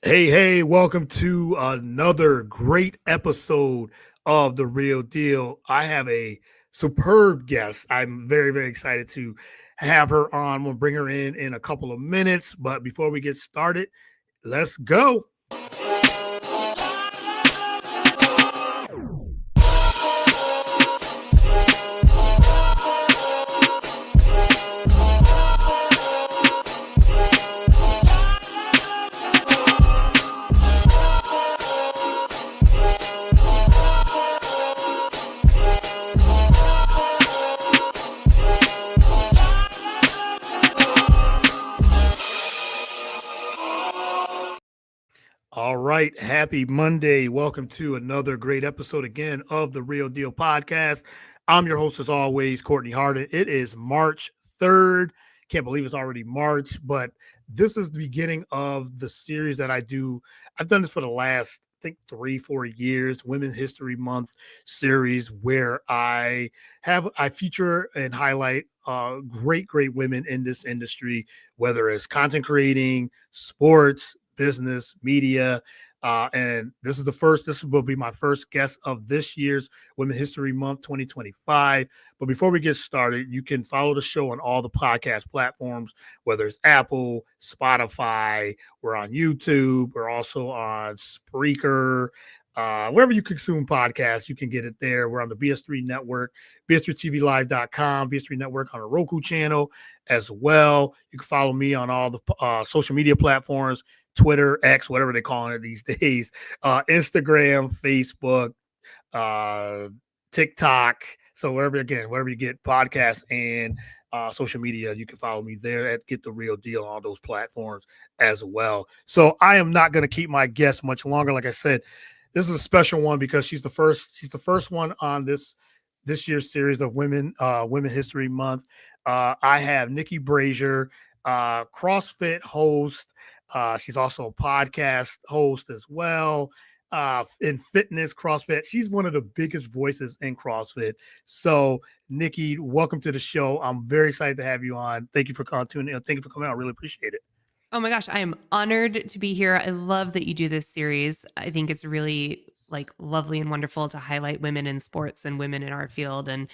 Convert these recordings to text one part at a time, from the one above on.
Hey, welcome to another great episode of The Real Deal. I have a superb guest. I'm very excited to have her on. We'll bring her in a couple of minutes. But before we get started, let's go. All right. Happy Monday. Welcome to another great episode again of the Real Deal podcast. I'm your host, as always, Courtney Harden. It is March 3rd. Can't believe it's already March, but this is the beginning of the series that I do. I've done this for the last, I think, 3-4 years, Women's History Month series, where I feature and highlight great women in this industry, whether it's content creating, sports, business, media. And this will be my first guest of this year's Women's History Month 2025. But before we get started, you can follow the show on all the podcast platforms, whether it's Apple, Spotify, we're on YouTube, we're also on Spreaker. Wherever you consume podcasts, you can get it there. We're on the BS3 Network, BS3TVLive.com, BS3 Network on a Roku channel as well. You can follow me on all the social media platforms, Twitter, X, whatever they're calling it these days, Instagram, Facebook, TikTok. So wherever you get podcasts and social media, you can follow me there at Get the Real Deal on all those platforms as well. So I am not going to keep my guest much longer. Like I said, this is a special one because she's the first one on this year's series of Women History Month. I have Niki Brazier, CrossFit host. She's also a podcast host as well. In fitness, CrossFit. She's one of the biggest voices in CrossFit. So, Niki, welcome to the show. I'm very excited to have you on. Thank you for tuning in. Thank you for coming out. I really appreciate it. Oh my gosh, I am honored to be here. I love that you do this series. I think it's really lovely and wonderful to highlight women in sports and women in our field. And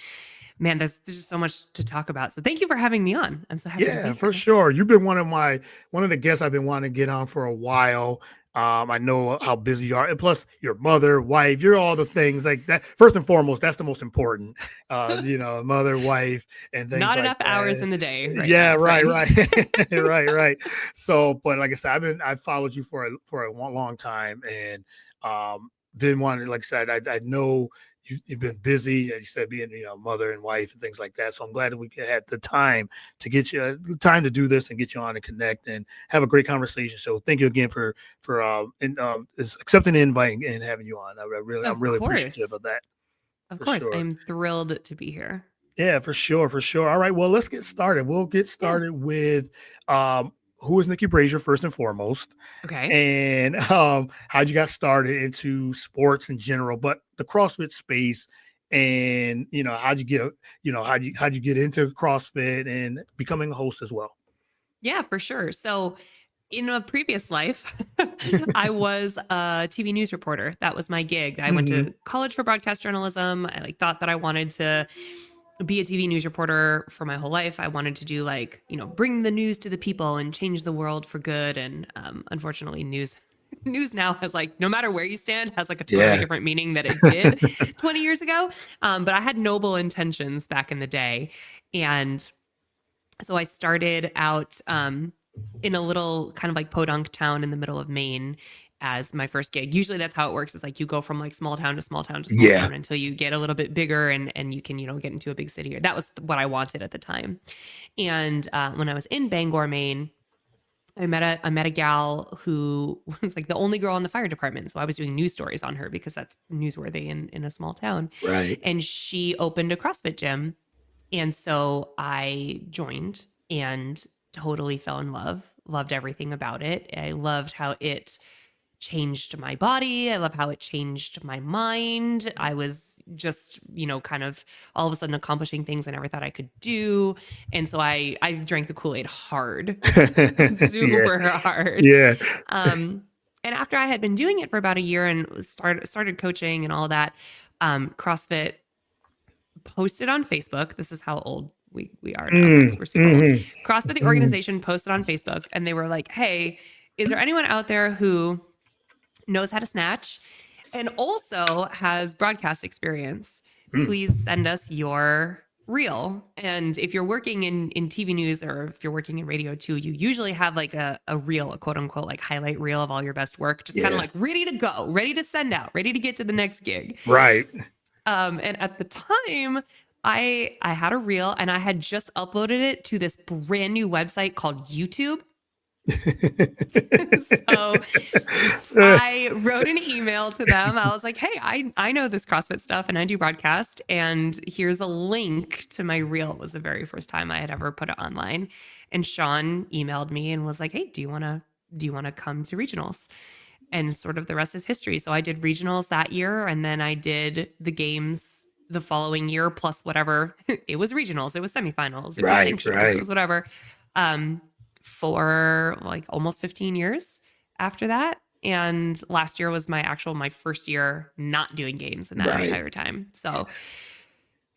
man, there's just so much to talk about. So thank you for having me on. I'm so happy to be here. For sure. You've been one of the guests I've been wanting to get on for a while. I know how busy you are, and plus your mother, wife, you're all the things like that. First and foremost, that's the most important. Mother, wife, and things Not like enough that. hours in the day. Right. Right. So, but like I said, I've followed you for a long time, and been wanting, like I said, I know you've been busy, as you said, being mother and wife and things like that. So I'm glad that we had the time to get you time to do this and get you on and connect and have a great conversation. So thank you again for accepting the invite and having you on. I'm really appreciative of that. Of course, sure. I'm thrilled to be here. Yeah, for sure. All right, well, let's get started. We'll get started with who is Niki Brazier first and foremost. Okay. And how you got started into sports in general, but the CrossFit space, and how'd you get into CrossFit and becoming a host as well? Yeah, for sure. So in a previous life, I was a TV news reporter. That was my gig. I went to college for broadcast journalism. I thought that I wanted to be a TV news reporter for my whole life. I wanted to do bring the news to the people and change the world for good. And unfortunately, news now has no matter where you stand, has a totally different meaning that it did 20 years ago. But I had noble intentions back in the day. And so I started out in a little kind of podunk town in the middle of Maine as my first gig. Usually that's how it works. Is you go from small town to small town to small town until you get a little bit bigger and you can, get into a big city. That was what I wanted at the time. And when I was in Bangor, Maine, I met a gal who was the only girl in the fire department. So I was doing news stories on her because that's newsworthy in a small town. Right. And she opened a CrossFit gym. And so I joined and totally fell in love, loved everything about it. I loved how it changed my body. I love how it changed my mind. I was just, kind of all of a sudden accomplishing things I never thought I could do. And so I drank the Kool-Aid hard, super hard. Yeah. And after I had been doing it for about a year and started coaching and all that, CrossFit posted on Facebook. This is how old we are now, guys. We're super old. CrossFit, the organization, posted on Facebook, and they were like, "Hey, is there anyone out there who knows how to snatch and also has broadcast experience? Please send us your reel." And if you're working in TV news, or if you're working in radio too, you usually have like a reel, a quote unquote like highlight reel of all your best work, just kind of like ready to go, ready to send out, ready to get to the next gig. Right. And at the time, I had a reel and I had just uploaded it to this brand new website called YouTube. So I wrote an email to them. I was like, "Hey, I know this CrossFit stuff and I do broadcast, and here's a link to my reel." It was the very first time I had ever put it online. And Sean emailed me and was like, "Hey, do you want to come to regionals?" And sort of the rest is history. So I did regionals that year, and then I did the games the following year, plus whatever. It was regionals, it was semifinals, it was sanctionals, it was whatever. For like almost 15 years after that. And last year was my first year not doing games in that entire time. So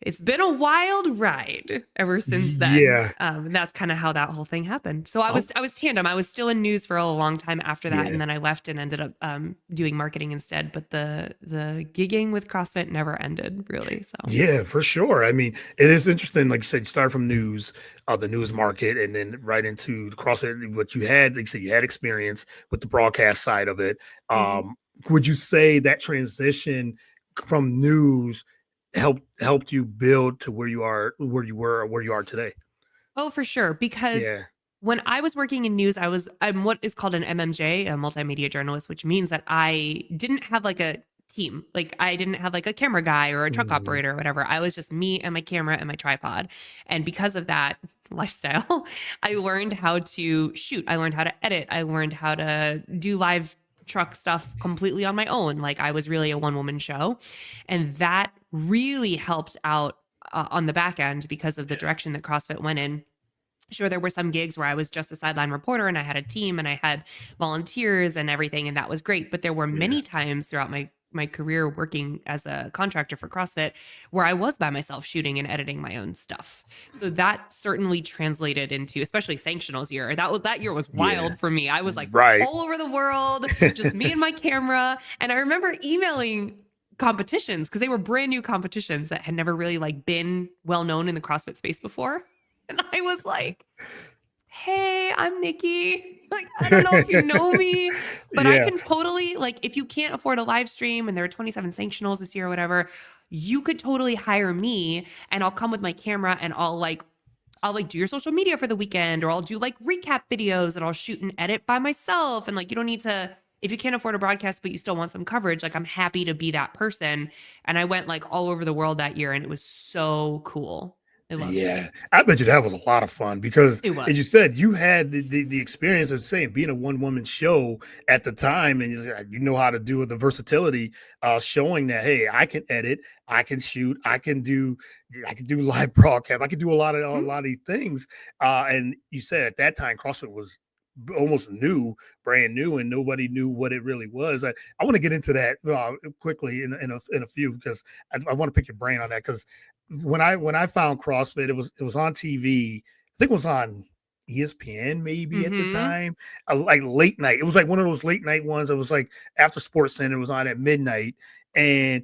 it's been a wild ride ever since then. Yeah. That's kind of how that whole thing happened. So I was tandem. I was still in news for a long time after that. And then I left and ended up doing marketing instead. But the gigging with CrossFit never ended, really. So yeah, for sure. I mean, it is interesting. Like you said, you started from news, the news market, and then right into the CrossFit. What you had, like you said, you had experience with the broadcast side of it. Would you say that transition from news helped you build to where you are, where you were, or where you are today? Oh, for sure. Because when I was working in news, I'm what is called an MMJ, a multimedia journalist, which means that I didn't have like a team. Like I didn't have like a camera guy or a truck operator or whatever. I was just me and my camera and my tripod. And because of that lifestyle, I learned how to shoot. I learned how to edit. I learned how to do live truck stuff completely on my own. Like I was really a one-woman show. And that really helped out on the back end because of the direction that CrossFit went in. Sure, there were some gigs where I was just a sideline reporter and I had a team and I had volunteers and everything, and that was great. But there were many times throughout my career working as a contractor for CrossFit where I was by myself shooting and editing my own stuff. So that certainly translated into, especially sanctionals year. That year was wild for me. I was like all over the world, just me and my camera. And I remember emailing competitions because they were brand new competitions that had never really like been well known in the CrossFit space before. And I was like, "Hey, I'm Niki. Like, I don't know if you know me, but I can totally, like, if you can't afford a live stream and there are 27 sanctionals this year or whatever, you could totally hire me and I'll come with my camera and I'll do your social media for the weekend, or I'll do like recap videos and I'll shoot and edit by myself. And like, you don't need to, if you can't afford a broadcast, but you still want some coverage, like I'm happy to be that person." And I went like all over the world that year and it was so cool. I loved it. I bet you that was a lot of fun because, It as you said, you had the experience of saying being a one-woman show at the time, and you know how to do the versatility, showing that, hey, I can edit, I can shoot, I can do live broadcast, I can do a lot of these things. And you said at that time CrossFit was almost brand new, and nobody knew what it really was. I want to get into that quickly in a few, because I want to pick your brain on that, because when I found CrossFit, it was on TV. I think it was on ESPN maybe at the time, like late night. It was like one of those late night ones. It was like after Sports Center. It was on at midnight, and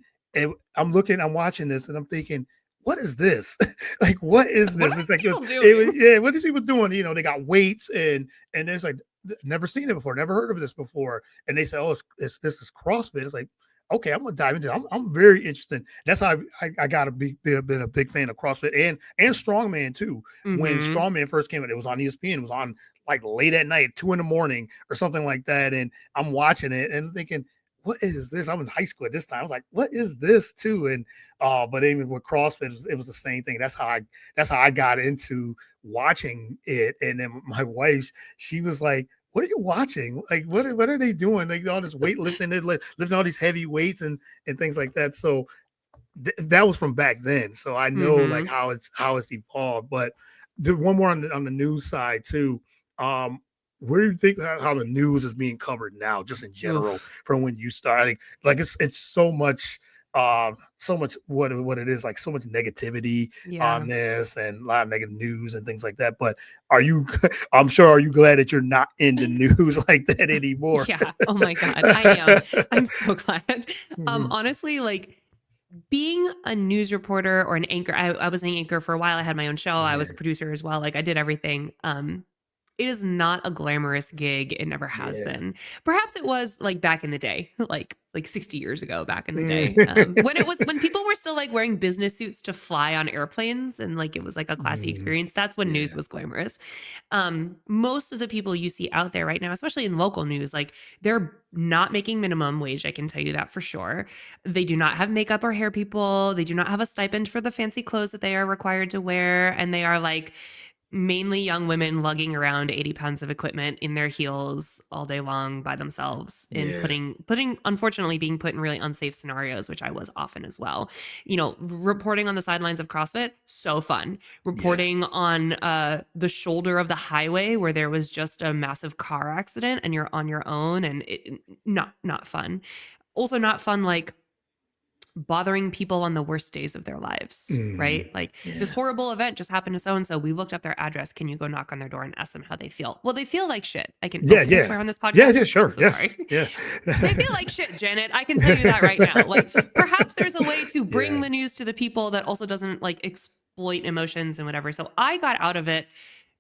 I'm watching this, and I'm thinking, what is this? Like, what is this? It's like what are people doing? You know, they got weights and it's like, never seen it before, never heard of this before, and they say, oh, this is CrossFit. It's like, okay, I'm gonna dive into it. I'm very interested. That's how I got to been a big fan of CrossFit and strongman too. When strongman first came out, it was on ESPN. It was on like late at night, 2 a.m. or something like that. And I'm watching it and thinking, what is this? I'm in high school at this time. I was like, what is this too? And but even with CrossFit, it was the same thing. That's how I got into watching it. And then my wife, she was like, what are you watching? Like, what are they doing? Like all this weightlifting, they're lifting all these heavy weights and things like that. So that was from back then. So I know like how it's evolved. But one more on the news side too. where do you think how the news is being covered now, just in general, Oof. from when you started? Like it's so much what it is, like so much negativity on Yeah. this and a lot of negative news and things like that. But are you I'm sure, are you glad that you're not in the news like that anymore? Yeah. Oh my God. I am. I'm so glad. Mhm. Honestly, like being a news reporter or an anchor, I was an anchor for a while. I had my own show. I Yeah, was a producer as well. Like I did everything. It is not a glamorous gig. It never has yeah. been. Perhaps it was like back in the day, like 60 years ago, back in the day, Mm. when it was when people were still like wearing business suits to fly on airplanes and like it was like a classy Mm. experience. That's when news Yeah. was glamorous. Most of the people you see out there right now, especially in local news, like they're not making minimum wage. I can tell you that for sure. They do not have makeup or hair people. They do not have a stipend for the fancy clothes that they are required to wear. And they are like mainly young women lugging around 80 pounds of equipment in their heels all day long by themselves and Yeah. putting unfortunately being put in really unsafe scenarios, which I was often as well. Reporting on the sidelines of CrossFit, so fun. Yeah. Reporting on the shoulder of the highway where there was just a massive car accident and you're on your own, and not fun. Also not fun, like bothering people on the worst days of their lives, Mhm. right? Like this Yeah. horrible event just happened to so and so. We looked up their address. Can you go knock on their door and ask them how they feel? Well, they feel like shit. Yeah, Can I yeah. swear on this Yeah, podcast? yeah, I'm sure. so sorry. Yes. Yeah. They feel like shit, Janet. I can tell you that right now. Like perhaps there's a way to bring Yeah. the news to the people that also doesn't like exploit emotions and whatever. So I got out of it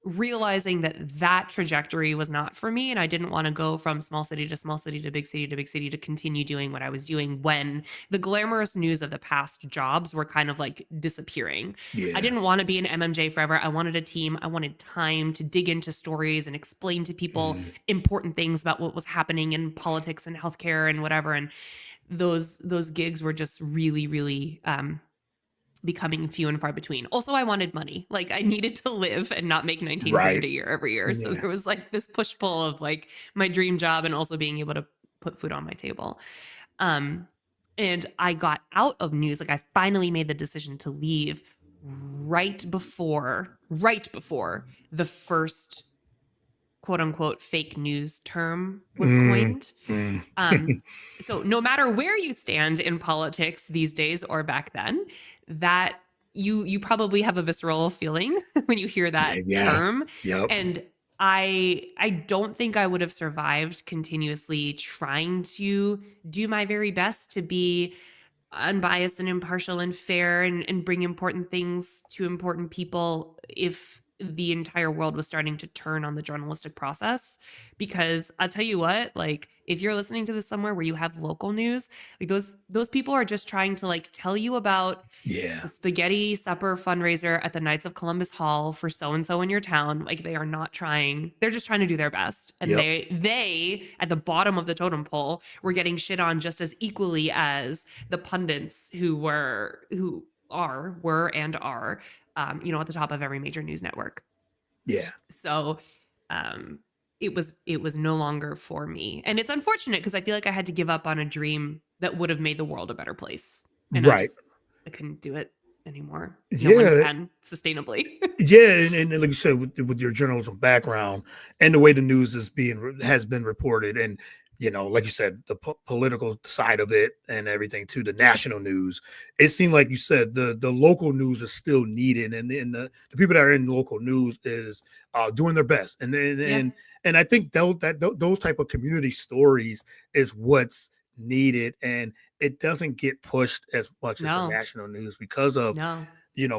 realizing that that trajectory was not for me, and I didn't want to go from small city to small city to big city to big city to continue doing what I was doing when the glamorous news of the past jobs were kind of like disappearing. I Yeah. didn't want to be an MMJ forever. I wanted a team. I wanted time to dig into stories and explain to people Mhm. important things about what was happening in politics and healthcare and whatever. And those gigs were just really becoming few and far between. Also, I wanted money. Like I needed to live and not make 1900 Right. a year every year. So Yeah. there was like this push pull of like my dream job and also being able to put food on my table. Um and I got out of news. Like I finally made the decision to leave right before the first quote unquote fake news term was Mm. coined. Mm. Um, so no matter where you stand in politics these days or back then, that you probably have a visceral feeling when you hear that Yeah, yeah. term. Yep. And I don't think I would have survived continuously trying to do my very best to be unbiased and impartial and fair and bring important things to important people if the entire world was starting to turn on the journalistic process. Because I'll tell you what, like if you're listening to this somewhere where you have local news, like those people are just trying to like tell you about Yeah. the spaghetti supper fundraiser at the Knights of Columbus Hall for so and so in your town. Like they are not trying, they're just trying to do their best. And Yep. they at the bottom of the totem pole were getting shit on just as equally as the pundits were and are at the top of every major news network. Yeah. So um it was no longer for me. And it's unfortunate because I feel like I had to give up on a dream that would have made the world a better place. And Right. I couldn't do it anymore. No one Yeah. can sustainably. Yeah, and like you said, with your journalism background and the way the news has been reported, and like you said, the political side of it and everything to the national news, it seemed like you said the local news is still needed, and the people that are in local news is doing their best, and Yeah. and I think those type of community stories is what's needed, and it doesn't get pushed as much as the No. national news because of No.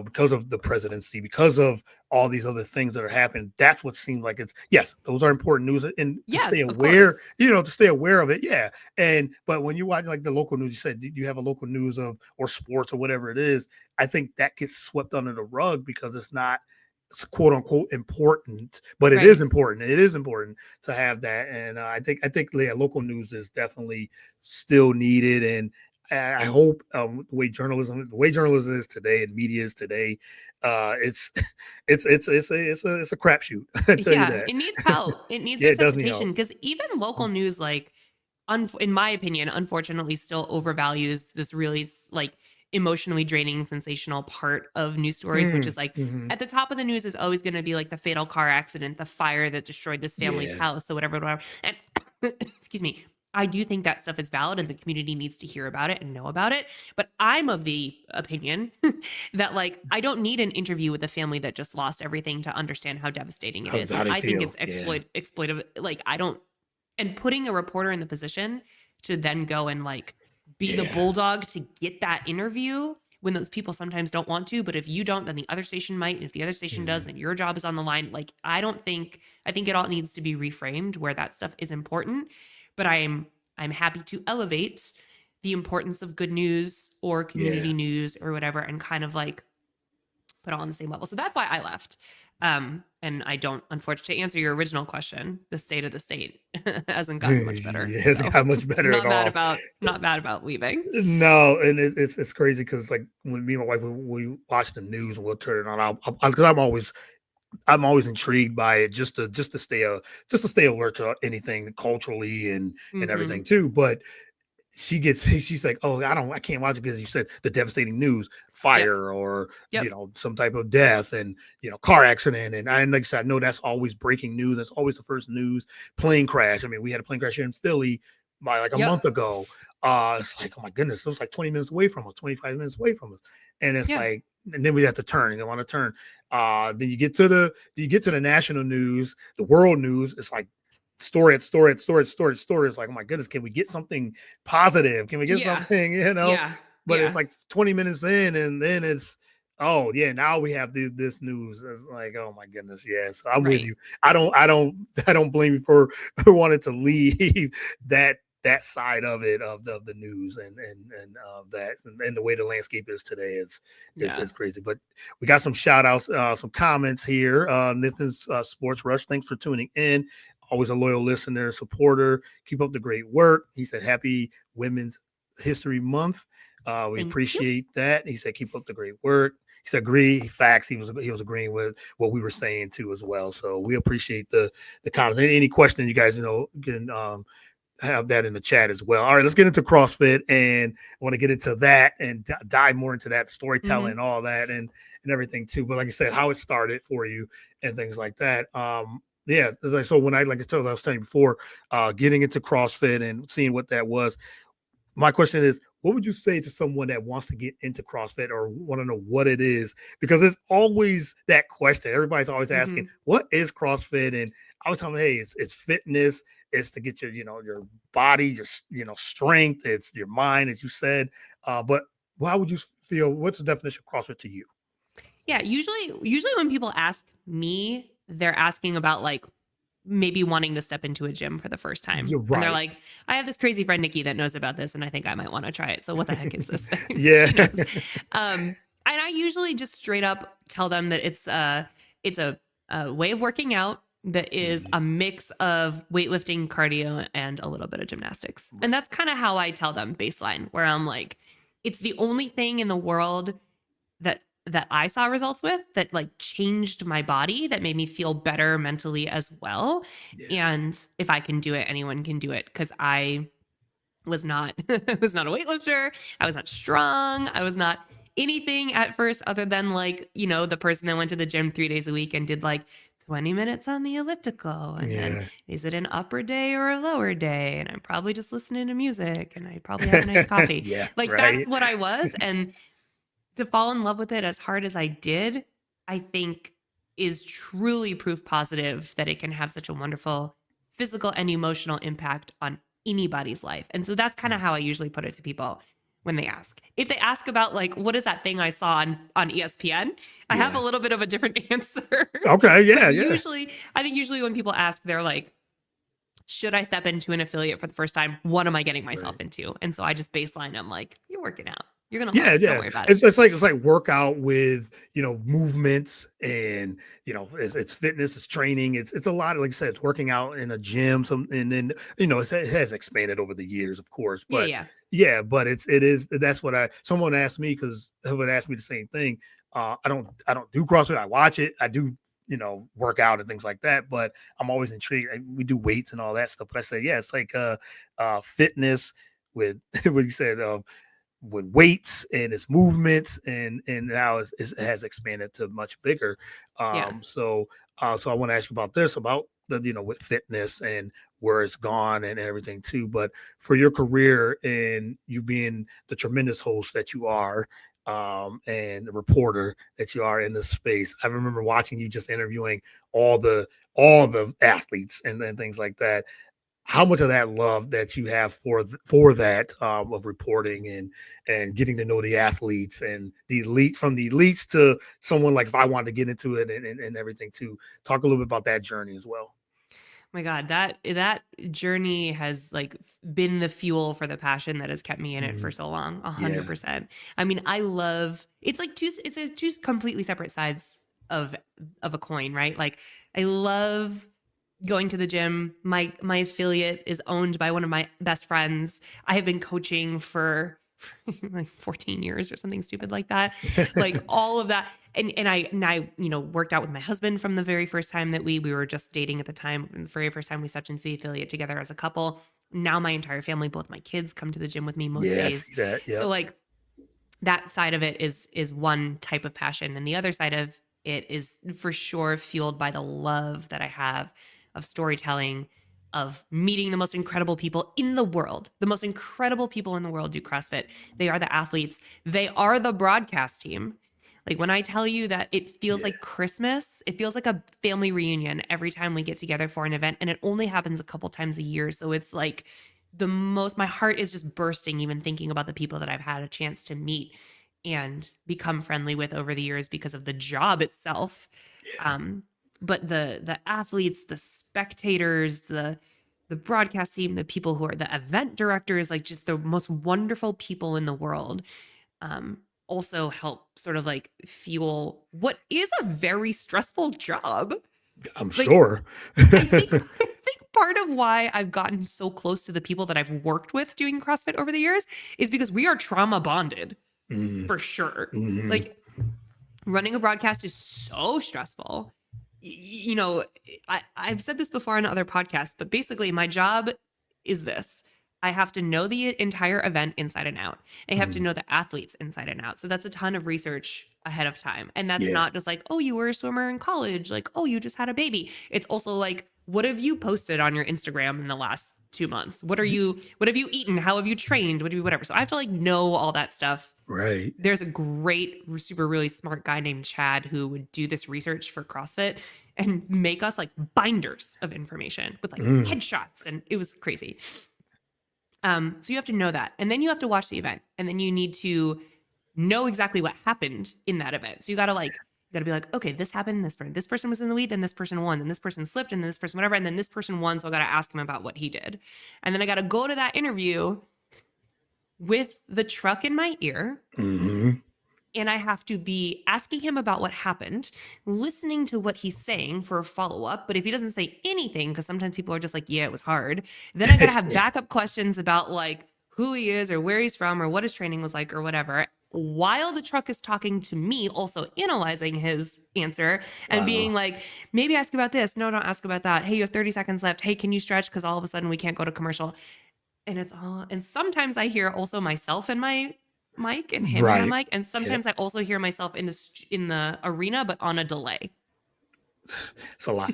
because of the presidency, because of all these other things that are happening. That's what seems like it's, yes, those are important news, and to stay Yes, of aware, course. to stay aware of it. Yeah. But when you watch like the local news, you said you have a local news of or sports or whatever it is, I think that gets swept under the rug because it's not quote unquote important, but it Right. is important. It is important to have that. And I think yeah, local news is definitely still needed. And I hope the way journalism is today and media is today, it's it's a crapshoot. I tell you Yeah, that. it needs help. It needs Yeah, it does need resuscitation help. because even local news, like, in my opinion, unfortunately, still overvalues this really like emotionally draining, sensational part of news stories, which is like Mm-hmm. at the top of the news is always going to be like the fatal car accident, the fire that destroyed this family's Yeah. house, so whatever. And excuse me, I do think that stuff is valid and the community needs to hear about it and know about it. But I'm of the opinion that like I don't need an interview with a family that just lost everything to understand how devastating it is. How And they I think feel. it's Yeah. exploitive. Like I don't, and putting a reporter in the position to then go and like be the Yeah. bulldog to get that interview when those people sometimes don't want to, but if you don't, then the other station might. And if the other station does, Mhm. then your job is on the line. Like, I think it all needs to be reframed where that stuff is important. But I'm happy to elevate the importance of good news or Yeah. community news or whatever and kind of like put all on the same level. So that's why I left. And I don't, unfortunately, to answer your original question, the state of the state hasn't gotten much better. Yeah, it's So got much better at all. not bad about leaving. No, and it's crazy because like when me and my wife we watch the news and we'll turn it on, because I'm always intrigued by it just to stay alert to anything culturally and everything Mm-hmm. too. But she's like, oh, I can't watch it because you said the devastating news, Yep. fire or Yep. some type of death and car accident. And like I said, I know that's always breaking news. That's always the first news. Plane crash. I mean, we had a plane crash here in Philly by like a Yep. month ago. It's like, oh my goodness, it was like 20 minutes away from us, 25 minutes away from us. And it's Yeah. like, and then we have to turn and go on a turn. Then you get to the national news, the world news. It's like story at story at story at story at story. It's like, oh my goodness, can we get something positive? Can we get Yeah. something, Yeah. But it's Yeah. like 20 minutes in, and then it's, oh yeah, now we have this news. It's like, oh my goodness, yes, I'm with Right. you. I don't blame you for wanting to leave that side of it of the news and that and the way the landscape is today. Yeah. It's crazy. But we got some shout outs, some comments here. This is Sports Rush. Thanks for tuning in. Always a loyal listener, supporter. Keep up the great work. He said, Happy Women's History Month. We Thank you. appreciate that. He said, keep up the great work. He said, agree. Facts. He was agreeing with what we were saying too as well. So we appreciate the comments. Any questions you guys can have that in the chat as well. All right, let's get into CrossFit, and I want to get into that and dive more into that storytelling, Mm-hmm. all that, and everything too. But like I said, how it started for you and things like that. Yeah. So when I was telling you before, getting into CrossFit and seeing what that was, my question is, what would you say to someone that wants to get into CrossFit or want to know what it is? Because it's always that question. Everybody's always asking, Mm-hmm. what is CrossFit? And I was telling them, hey, it's fitness. It's to get your body, strength. It's your mind, as you said. But how would you feel? What's the definition of CrossFit to you? Yeah. Usually when people ask me, they're asking about like maybe wanting to step into a gym for the first time. You're And they're right. like, I have this crazy friend, Nikki, that knows about this, and I think I might want to try it. So what the heck is this thing? Yeah. She knows. And I usually just straight up tell them that it's a way of working out that is a mix of weightlifting, cardio, and a little bit of gymnastics. And that's kind of how I tell them baseline, where I'm like, it's the only thing in the world that I saw results with that like changed my body, that made me feel better mentally as well. Yeah. And if I can do it, anyone can do it, because I was not was not a weightlifter. I was not strong. I was not anything at first other than like, the person that went to the gym 3 days a week and did like 20 minutes on the elliptical. And then Yeah. is it an upper day or a lower day? And I'm probably just listening to music and I probably have a nice coffee. Yeah. Like Right. that's what I was. And to fall in love with it as hard as I did, I think is truly proof positive that it can have such a wonderful physical and emotional impact on anybody's life. And so that's kind of how I usually put it to people when they ask. If they ask about like what is that thing I saw on ESPN, I have a Yeah. little bit of a different answer. Okay. But Yeah. Yeah. usually when people ask, they're like, should I step into an affiliate for the first time? What am I getting myself Right. into? And so I just baseline, I'm like, you're working out. You're gonna Yeah, love it. Don't yeah. worry about it. It's like workout with movements and it's fitness, it's training, it's a lot of, like I said, it's working out in a gym. And then it has expanded over the years, of course. Yeah, But yeah. yeah, but it is that's what someone asked me, because someone asked me the same thing. I don't do CrossFit. I watch it. I do work out and things like that. But I'm always intrigued. We do weights and all that stuff. But I say, yeah, it's like fitness with what you said. with weights and its movements, and now it has expanded to much bigger. Yeah. So I want to ask you about this, about the, with fitness and where it's gone and everything too. But for your career and you being the tremendous host that you are, and the reporter that you are in this space, I remember watching you just interviewing all the athletes and things like that. How much of that love that you have for that, of reporting and getting to know the athletes and the elite, from the elites to someone like, if I wanted to get into it and everything too, talk a little bit about that journey as well. My God, that journey has like been the fuel for the passion that has kept me in it for Mhm. so long. Yeah. 100%. I mean, I love, it's like two completely separate sides of of a coin, right? Like I love going to the gym. My affiliate is owned by one of my best friends. I have been coaching for like 14 years or something stupid like that. Like all of that. And I worked out with my husband from the very first time that we were just dating at the time. The very first time we stepped into the affiliate together as a couple. Now my entire family, both my kids, come to the gym with me most Yeah, I days. see that. So Yep. like that side of it is one type of passion, and the other side of it is for sure fueled by the love that I have of storytelling, of meeting the most incredible people in the world. The most incredible people in the world do CrossFit. They are the athletes. They are the broadcast team. Like when I tell you that it feels Yeah. like Christmas, it feels like a family reunion every time we get together for an event, and it only happens a couple times a year. So it's like my heart is just bursting even thinking about the people that I've had a chance to meet and become friendly with over the years because of the job itself. Yeah. Um, but the athletes, the spectators, the broadcast team, the people who are the event directors, like just the most wonderful people in the world, um, also help sort of like fuel what is a very stressful job. I'm Like sure. I think part of why I've gotten so close to the people that I've worked with doing CrossFit over the years is because we are trauma bonded Mm, for sure. mhm. Like running a broadcast is so stressful. I've said this before on other podcasts, but basically my job is this. I have to know the entire event inside and out. I have to Mm, know the athletes inside and out. So that's a ton of research ahead of time. And that's yeah. not just like, oh, you were a swimmer in college, like, oh, you just had a baby. It's also like, what have you posted on your Instagram in the last 2 months? What have you eaten? How have you trained? Whatever. So I have to like know all that stuff. Right. There's a great, super, really smart guy named Chad who would do this research for CrossFit and make us like binders of information with like Mm, headshots. And it was crazy. So you have to know that. And then you have to watch the event. And then you need to know exactly what happened in that event. So you gotta be like, okay, this happened, this person was in the lead, then this person won, then this person slipped, and then this person whatever, and then this person won. So I gotta ask him about what he did. And then I gotta go to that interview with the truck in my ear, mhm. and I have to be asking him about what happened, listening to what he's saying for a follow up. But if he doesn't say anything, because sometimes people are just like, yeah, it was hard, then I got to have backup questions about like who he is or where he's from or what his training was like or whatever. While the truck is talking to me, also analyzing his answer and being Wow. like, maybe ask about this. No, don't ask about that. Hey, you have 30 seconds left. Hey, can you stretch? Because all of a sudden we can't go to commercial. And sometimes I hear also myself in my mic and him in my Right. mic, and Yeah. sometimes I also hear myself in the arena but on a delay. It's a lot.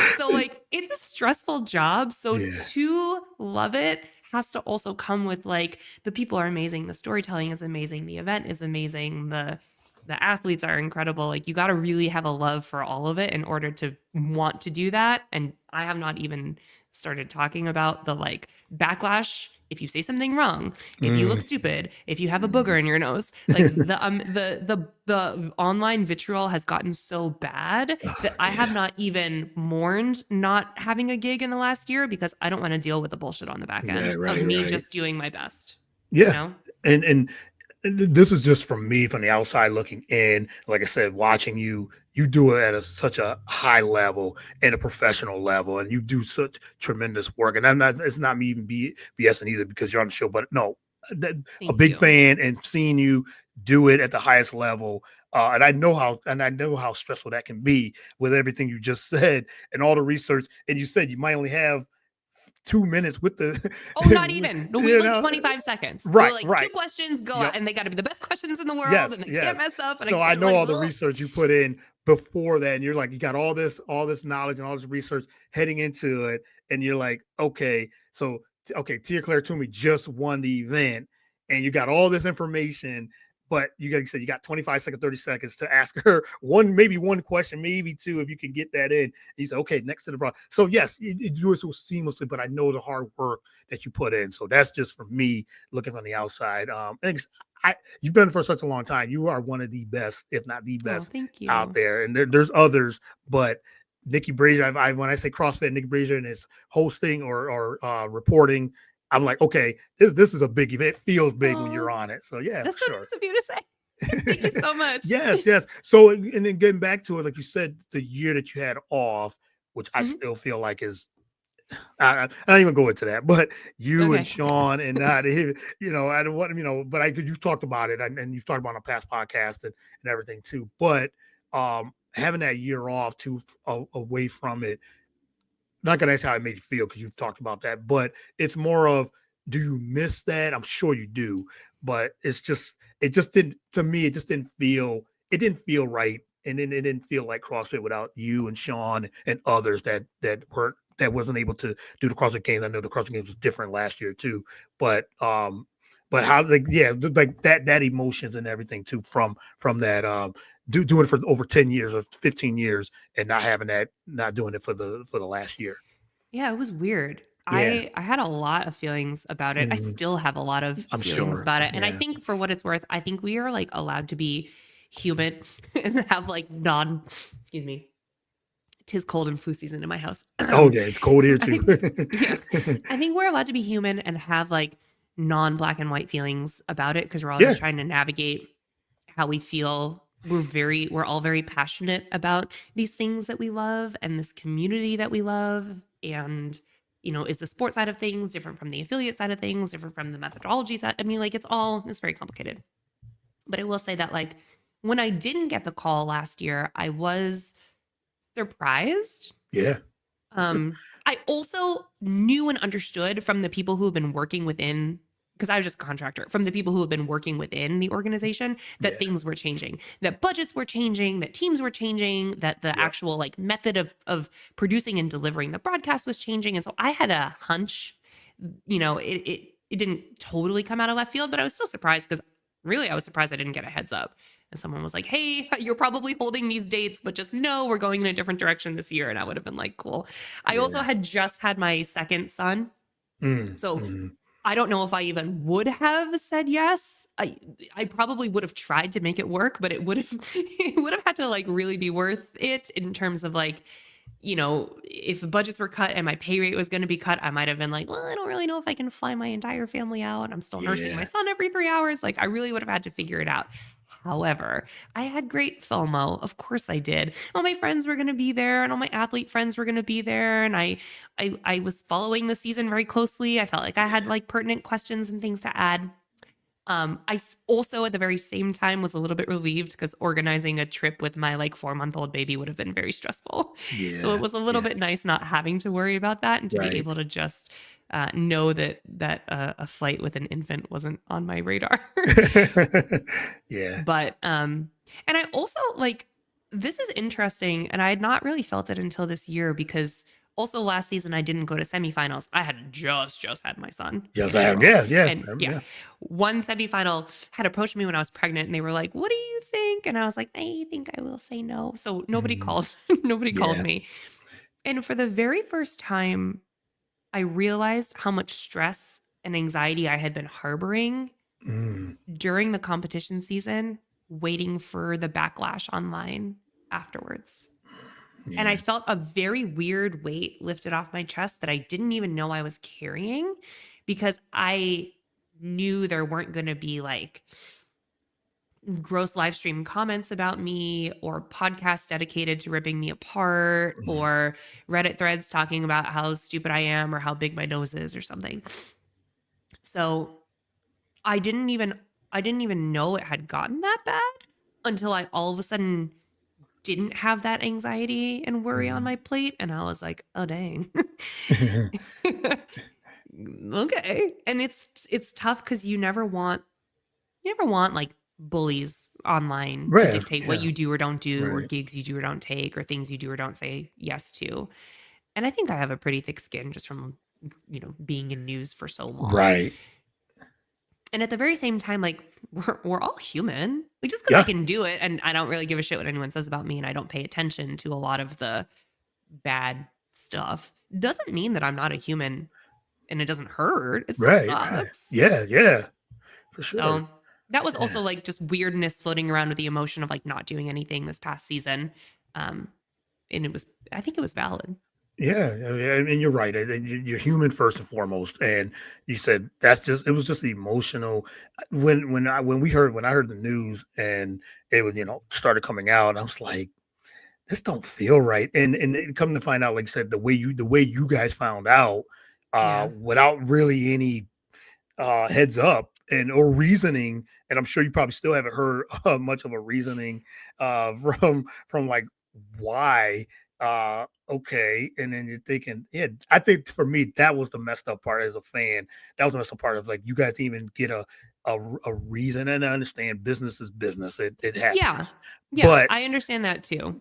So like it's a stressful job, so Yeah. to love it has to also come with like the people are amazing, the storytelling is amazing, the event is amazing, the athletes are incredible. Like you got to really have a love for all of it in order to want to do that. And I have not even started talking about the like backlash if you say something wrong, if you look Mm, stupid, if you have a mhm. booger in your nose. Like the online vitriol has gotten so bad that I have Yeah. not even mourned not having a gig in the last year because I don't want to deal with the bullshit on the back Yeah, end of right, me right. just doing my best, you Yeah. know? And this is just from me from the outside looking in. Like I said, watching you do it at such a high level and a professional level, and you do such tremendous work. And I'm not, it's not me even BSing either because you're on the show, but no, that, a Thank big you. fan and seeing you do it at the highest level. And I know how stressful that can be with everything you just said and all the research. And you said you might only have 2 minutes with the, Oh, not even. No, we you went know, 25 seconds. They were right, like, two right. questions, go out. Yep. And they got to be the best questions in the world. Yes, And they can't yes. mess up. And I So I can't, know like, all the ugh. research you put in before that, and you're like, you got all this knowledge and all this research heading into it, and you're like, okay, so okay, Tia Claire Toomey just won the event, and you got all this information, but you got, you said you got 25 seconds, 30 seconds to ask her maybe one question, maybe two, if you can get that in. And you say, okay, next to the bra. So yes, you do it so seamlessly, but I know the hard work that you put in. So that's just for me looking from the outside. And you've done it for such a long time. You are one of the best, if not the Oh, best, thank out you. there. And there's others, but Niki Brazier, when I say CrossFit, Niki Brazier and his hosting or reporting, I'm like, okay, this is a big event. It feels big when you're Oh, on it. So yeah, for that's so sure. nice of you to say. Thank you so much. Yes, yes. So and then getting back to it, like you said, the year that you had off, which I Mhm. still feel like is I don't even go into that, but you and Okay. Sean and not, you know, I don't want, you know, but you've talked about it and you've talked about it on a past podcast and everything too. But having that year off away from it, not gonna ask how it made you feel because you've talked about that, but it's more of, do you miss that? I'm sure you do, but it just didn't, to me, it didn't feel right. And then it didn't feel like CrossFit without you and Sean and others that wasn't able to do the CrossFit Games. I know the CrossFit Games was different last year too, but how, like, yeah, like that emotions and everything too from that doing it for over 10 years or 15 years and not doing it for the last year. Yeah, it was weird. Yeah. I had a lot of feelings about it. I Mhm. still have a lot of I'm feelings sure. about it. And I Yeah. think for what it's worth, I think we are like allowed to be human and have like excuse me, 'tis cold and flu season in my house. Oh yeah, it's cold here I too. think, yeah, I think we're allowed to be human and have like non-black and white feelings about it because we're all Yeah. just trying to navigate how we feel. We're all very passionate about these things that we love and this community that we love. And, is the sport side of things different from the affiliate side of things, different from the methodology side? I mean, like it's very complicated. But I will say that like when I didn't get the call last year, I was surprised. Yeah. I also knew and understood from the people who have been working within, because I was just a contractor, from the people who have been working within the organization, that Yeah. things were changing, that budgets were changing, that teams were changing, that the Yep. actual like method of producing and delivering the broadcast was changing. And so I had a hunch, it didn't totally come out of left field, but I was still surprised because really I was surprised I didn't get a heads up. And someone was like, hey, you're probably holding these dates, but just know we're going in a different direction this year. And I would have been like, cool. I also Yeah. had just had my second son. Mm, So mhm. I don't know if I even would have said yes. I probably would have tried to make it work, but it would have it would have had to like really be worth it in terms of like, if the budgets were cut and my pay rate was going to be cut, I might have been like, well, I don't really know if I can fly my entire family out. I'm still nursing my Yeah. son every 3 hours. Like I really would have had to figure it out. However, I had great FOMO. Of course I did. All my friends were going to be there and all my athlete friends were going to be there. And I was following the season very closely. I felt like I had like pertinent questions and things to add. Also at the very same time was a little bit relieved because organizing a trip with my like 4-month-old baby would have been very stressful. So it Yeah. was a little Yeah. bit nice not having to worry about that and to be Right. able to just know that a flight with an infant wasn't on my radar. Yeah. But and I also like, this is interesting and I had not really felt it until this year because also last season I didn't go to semifinals. I had just had my son Yes, in I have. April. Yeah. Yeah. And yeah, Yeah. one semifinal had approached me when I was pregnant and they were like, "What do you think?" And I was like, "I think I will say no." So nobody Mhm. called nobody called Yeah. me. And for the very first time I realized how much stress and anxiety I had been harboring Mm. during the competition season, waiting for the backlash online afterwards. And I Yeah. felt a very weird weight lifted off my chest that I didn't even know I was carrying because I knew there weren't going to be like gross live stream comments about me or podcasts dedicated to ripping me apart Mm. or Reddit threads talking about how stupid I am or how big my nose is or something. So I didn't even know it had gotten that bad until I all of a sudden didn't have that anxiety and worry on my plate. And I was like, oh, dang. Okay. And it's tough because you never want like bullies online to Right. dictate what Yeah. you do or don't do, or Right. gigs you do or don't take, or things you do or don't say yes to. And I think I have a pretty thick skin just from, being in news for so long. Right. And at the very same time, like, we're all human. Like, just because I Yeah. can do it and I don't really give a shit what anyone says about me, and I don't pay attention to a lot of the bad stuff, doesn't mean that I'm not a human and it doesn't hurt. It still Right. sucks. Yeah. Yeah. For sure. So that was Yeah. also like just weirdness floating around with the emotion of like not doing anything this past season. And I think it was valid. Yeah, I mean, and you're right. And you're human first and foremost. And you said it was just emotional. When I heard the news and it was, started coming out, I was like, this don't feel right. And it come to find out, like I said, the way you guys found out, Yeah. without really any heads up and or reasoning, and I'm sure you probably still haven't heard much of a reasoning from like why. Okay, and then you're thinking, yeah, I think for me that was the messed up part as a fan. That was the messed up part of like you guys didn't even get a reason, and I understand business is business. It Yeah. happens, Yeah. but I understand that too.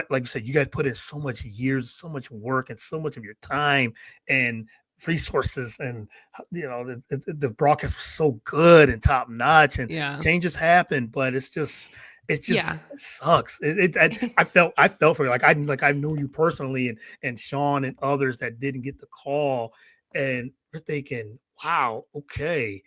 like you said, you guys put in so much years, so much work, and so much of your time and resources, and the broadcast was so good and top notch, and Yeah. changes happen, but Yeah. it sucks. I felt for you, like I knew you personally, and Sean and others that didn't get the call, and we're thinking, wow, okay,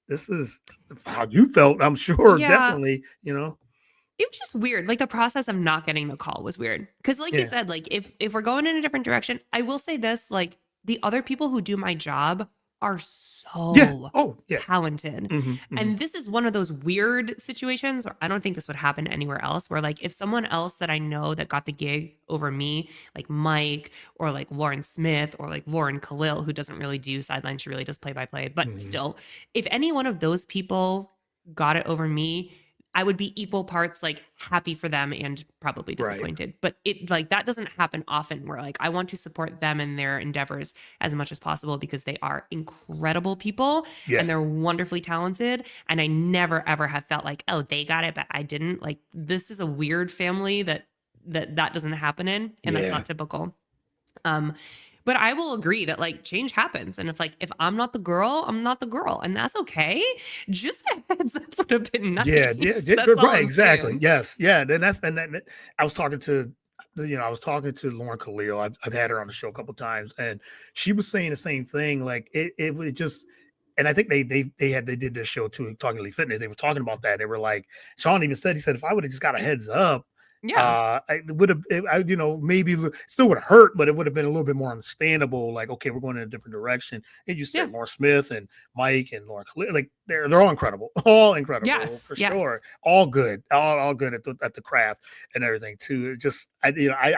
this is how you felt. I'm sure, Yeah. definitely, It was just weird. Like the process of not getting the call was weird. Cause like you yeah, said, like if we're going in a different direction, I will say this, like the other people who do my job are yeah, so oh yeah. talented. Hmm. And this is one of those weird situations where I don't think this would happen anywhere else, where like if someone else that I know that got the gig over me, like Mike or like Lauren Smith or like Lauren Khalil, who doesn't really do sideline, she really does play by play, but Hmm. still, if any one of those people got it over me, I would be equal parts like happy for them and probably Right. disappointed. But it like that doesn't happen often where like I want to support them in their endeavors as much as possible because they are incredible people Yeah. and they're wonderfully talented. And I never ever have felt like, oh, they got it, but I didn't. Like this is a weird family that doesn't happen in, and that's Yeah. not typical. Um, but I will agree that like change happens. And if I'm not the girl, I'm not the girl. And that's okay. Just a heads up would have been Yeah. Yeah. nice. Yeah. That's all Right. I'm Exactly. saying. Yes. Yeah. Then I was talking to, I was talking to Lauren Khalil. I've had her on the show a couple times, and she was saying the same thing. Like it would just, and I think they did this show too, talking Elite Fitness. They were talking about that. They were like, Sean even said, he said, if I would have just got a heads up, Yeah. I would have, maybe still would have hurt, but it would have been a little bit more understandable. Like, okay, we're going in a different direction. And you Yeah. said Lauren Smith and Mike and Lauren Khalil, like they're all incredible, all incredible Yes. for Yes. sure, all good, all good at the craft and everything too. It just, I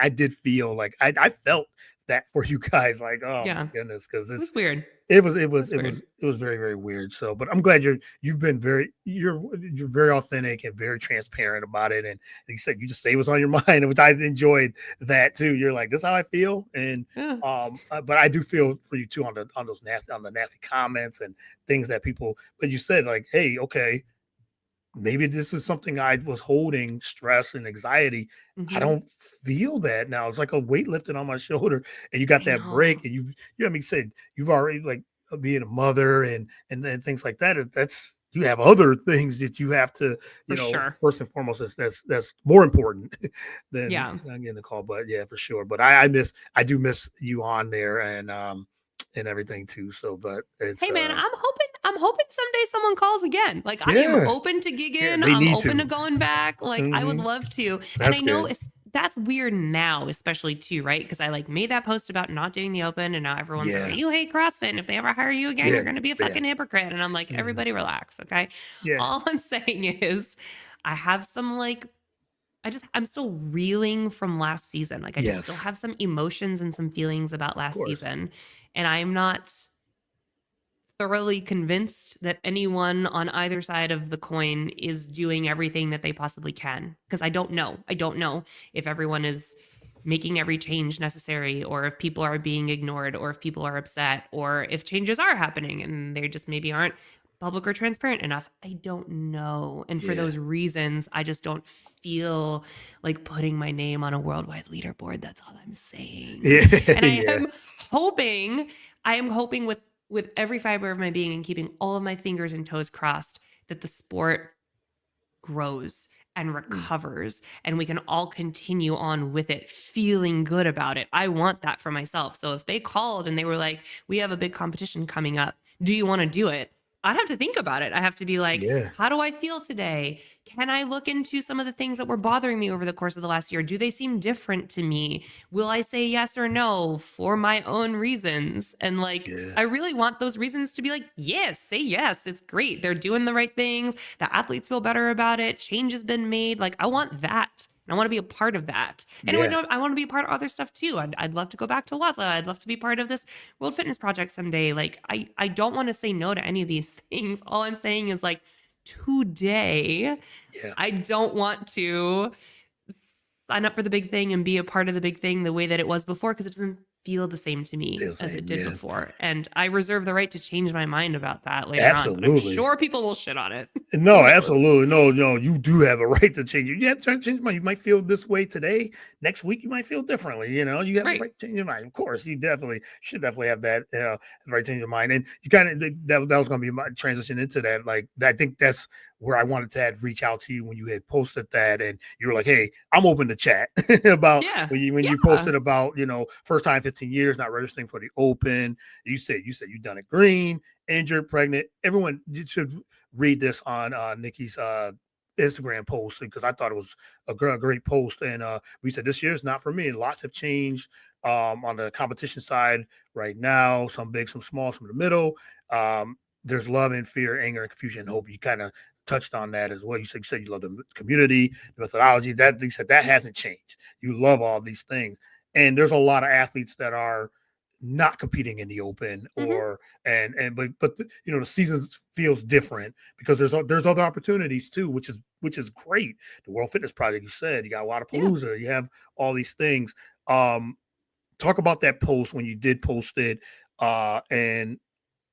did feel like I felt that for you guys, like, oh my Yeah. It goodness, because was weird. it It was weird. was very, very weird. So, but I'm glad you've been you're very authentic and very transparent about it. And like you said, you just say what's on your mind, which I enjoyed that too. You're like, this is how I feel. And Yeah. but I do feel for you too on the nasty comments and things that people, but you said like, hey, okay, maybe this is something I was holding, stress and anxiety. I Hmm. don't feel that now. It's like a weight lifted on my shoulder, and you got I that know. break, and I mean, said you've already like being a mother and things like that. That's you have other things that you have to, For sure. first and foremost, that's more important than Yeah. getting the call. But yeah, for sure. But I do miss you on there and everything too. So, but it's Hey man, I'm hoping someday someone calls again. Like I am yeah, open to yeah, gigging. they I'm need open to to. going back. Like I would Hmm. love to. And I That's know good. that's weird now, especially too, right? Because I like made that post about not doing the open, and now everyone's like, Yeah. you hate CrossFit. And if they ever hire you again, Yeah, you're gonna be a yeah, fucking hypocrite. And I'm like, mhm, everybody relax, okay? yeah, All I'm saying is I have some like I'm still reeling from last season. Like I just still yes, have some emotions and some feelings about of last course. season. And I'm not thoroughly convinced that anyone on either side of the coin is doing everything that they possibly can, because I don't know. I don't know if everyone is making every change necessary, or if people are being ignored, or if people are upset, or if changes are happening and they just maybe aren't public or transparent enough. I don't know. And for Yeah. those reasons, I just don't feel like putting my name on a worldwide leaderboard. That's all I'm saying. Yeah. And Yeah. I am hoping with every fiber of my being and keeping all of my fingers and toes crossed that the sport grows and recovers and we can all continue on with it feeling good about it. I want that for myself. So if they called and they were like, we have a big competition coming up, do you want to do it? I'd have to think about it. I have to be like, Yeah. how do I feel today? Can I look into some of the things that were bothering me over the course of the last year? Do they seem different to me? Will I say yes or no for my own reasons? And like, Yeah. I really want those reasons to be like, yes, say yes. It's great. They're doing the right things. The athletes feel better about it. Change has been made. Like, I want that. And I want to be a part of that. And Yeah. I want to be a part of other stuff too. I'd love to go back to Waza. I'd love to be part of this World Fitness Project someday. Like, I don't want to say no to any of these things. All I'm saying is like, today, Yeah. I don't want to sign up for the big thing and be a part of the big thing the way that it was before, because it doesn't feel the same to me Feels as same, it did yeah. before. And I reserve the right to change my mind about that later on, but I'm Absolutely. sure people will shit on it. No, Who knows? absolutely. No, you do have a right to change it. You have to change your mind. You might feel this way today. Next week, you might feel differently. You know, you have the Right. right to change your mind. Of course, you definitely should definitely have that right to change your mind. And you kind of that was going to be my transition into that. Like, I think that's where I wanted to reach out to you when you had posted that, and you were like, "Hey, I'm open to chat about Yeah. when you posted about first time 15 years not registering for the Open. You said you've done it green, injured, pregnant. Everyone should read this on Niki's Instagram post, because I thought it was a great post. And we said this year is not for me. Lots have changed on the competition side right now. Some big, some small, some in the middle. There's love and fear, anger and confusion and hope. You kind of touched on that as well. You said you love the community, the methodology. That you said that hasn't changed. You love all these things, and there's a lot of athletes that are not competing in the Open, or but the season feels different because there's other opportunities too, which is great. The World Fitness Project, you said, you got Wadapalooza, you have all these things. Talk about that post when you did post it, and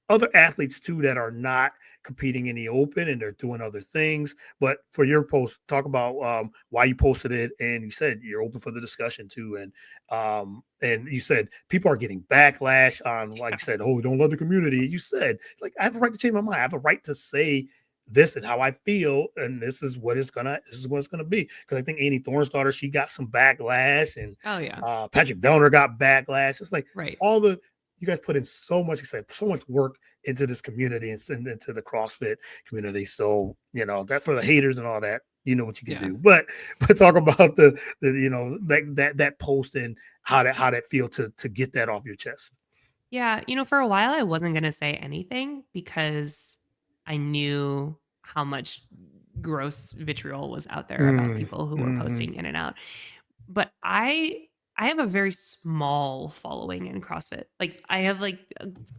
other athletes too that are not competing in the Open and they're doing other things. But for your post, talk about why you posted it, and you said you're open for the discussion too. And you said people are getting backlash on, like you said, oh, we don't love the community. You said, like, I have a right to change my mind. I have a right to say this and how I feel, and this is what it's gonna be. Because I think Annie Thorne's daughter, she got some backlash, and Oh yeah. Patrick Vellner got backlash. It's like Right. you guys put in so much work into this community and send into the CrossFit community. So, that for the haters and all that, you know what you can do. But talk about the that post and how that feel to get that off your chest. Yeah. For a while I wasn't going to say anything because I knew how much gross vitriol was out there about people who were posting in and out. But I have a very small following in CrossFit. Like, I have like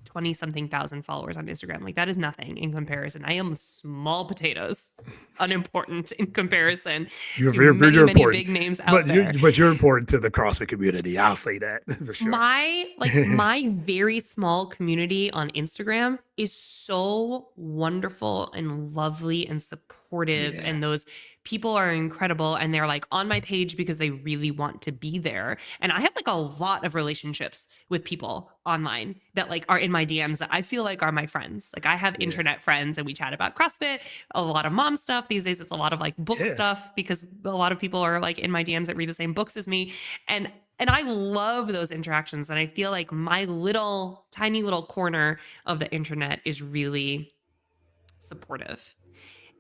20 something thousand followers on Instagram. Like, that is nothing in comparison. I am small potatoes, unimportant in comparison to many important. big names out there. But you're important to the CrossFit community. I'll say that for sure. My very small community on Instagram is so wonderful and lovely and supportive, and those people are incredible, and they're like on my page because they really want to be there. And I have like a lot of relationships with people online that like are in my DMs that I feel like are my friends. Like, I have internet friends and we chat about CrossFit, a lot of mom stuff. These days it's a lot of like book stuff, because a lot of people are like in my DMs that read the same books as me. And I love those interactions. And I feel like my tiny little corner of the internet is really supportive.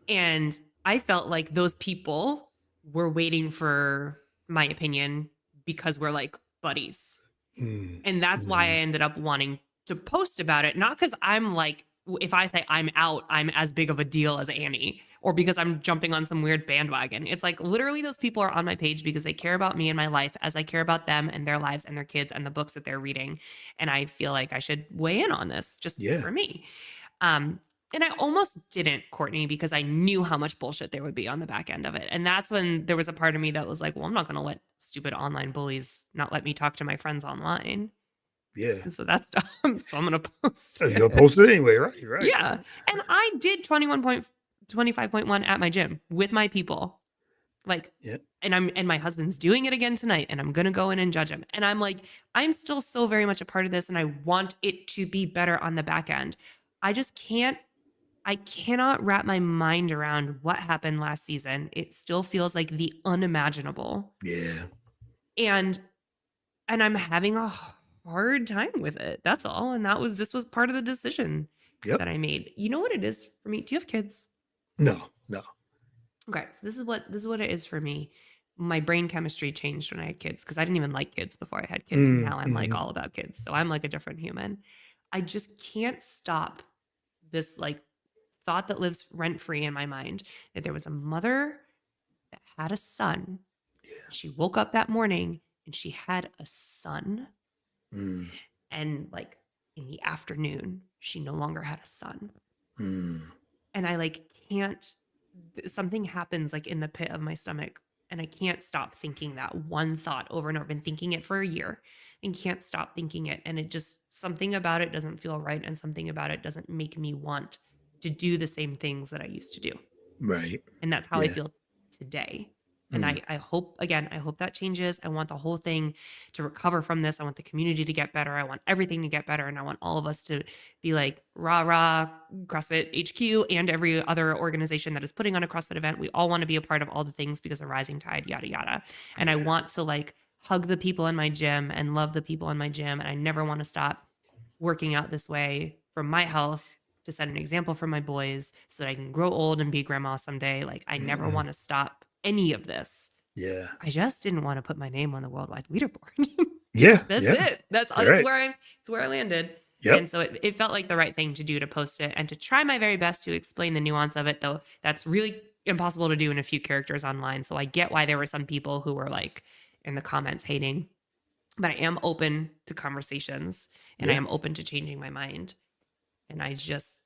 And I felt like those people were waiting for my opinion because we're like buddies. And that's why I ended up wanting to post about it. Not because I'm like, if I say I'm out, I'm as big of a deal as Annie. or because I'm jumping on some weird bandwagon. It's like literally those people are on my page because they care about me and my life as I care about them and their lives and their kids and the books that they're reading. And I feel like I should weigh in on this just for me. And I almost didn't, Courtney, because I knew how much bullshit there would be on the back end of it. And that's when there was a part of me that was like, well, I'm not going to let stupid online bullies not let me talk to my friends online. Yeah. And so that's dumb. So I'm going to post it. You'll post it anyway, right? Right. Yeah. And I did 25.1 at my gym with my people. Like, and my husband's doing it again tonight, and I'm going to go in and judge him. And I'm like, I'm still so very much a part of this, and I want it to be better on the back end. I cannot wrap my mind around what happened last season. It still feels like the unimaginable. Yeah. And I'm having a hard time with it. That's all. And this was part of the decision that I made. You know what it is for me? Do you have kids? No. Okay. So this is what it is for me. My brain chemistry changed when I had kids because I didn't even like kids before I had kids. And now I'm like all about kids. So I'm like a different human. I just can't stop this like thought that lives rent free in my mind that there was a mother that had a son. Yeah. She woke up that morning and she had a son. And like in the afternoon, she no longer had a son. And I like can't, something happens like in the pit of my stomach and I can't stop thinking that one thought over and over. I've been thinking it for a year and can't stop thinking it. And it just, something about it doesn't feel right. And something about it doesn't make me want to do the same things that I used to do. Right. And that's how I feel today. And I hope that changes. I want the whole thing to recover from this. I want the community to get better. I want everything to get better. And I want all of us to be like, rah, rah, CrossFit HQ and every other organization that is putting on a CrossFit event. We all want to be a part of all the things because of rising tide, yada, yada. And I want to like hug the people in my gym and love the people in my gym. And I never want to stop working out this way for my health, to set an example for my boys so that I can grow old and be grandma someday. Like I never want to stop any of this. Yeah. I just didn't want to put my name on the worldwide leaderboard. Yeah. That's it. That's where I landed. Yep. And so it felt like the right thing to do to post it and to try my very best to explain the nuance of it, though that's really impossible to do in a few characters online. So I get why there were some people who were like in the comments hating, but I am open to conversations and I am open to changing my mind. And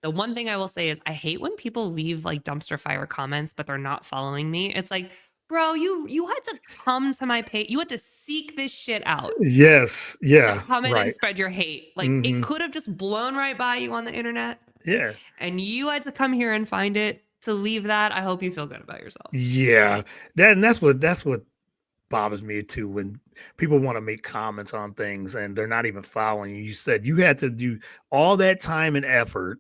the one thing I will say is I hate when people leave like dumpster fire comments, but they're not following me. It's like, bro, you had to come to my page. You had to seek this shit out. Yes. Yeah. To comment and spread your hate. Like it could have just blown right by you on the internet. Yeah. And you had to come here and find it. To leave that, I hope you feel good about yourself. Yeah. That's what bothers me too, when people want to make comments on things and they're not even following you. You said you had to do all that time and effort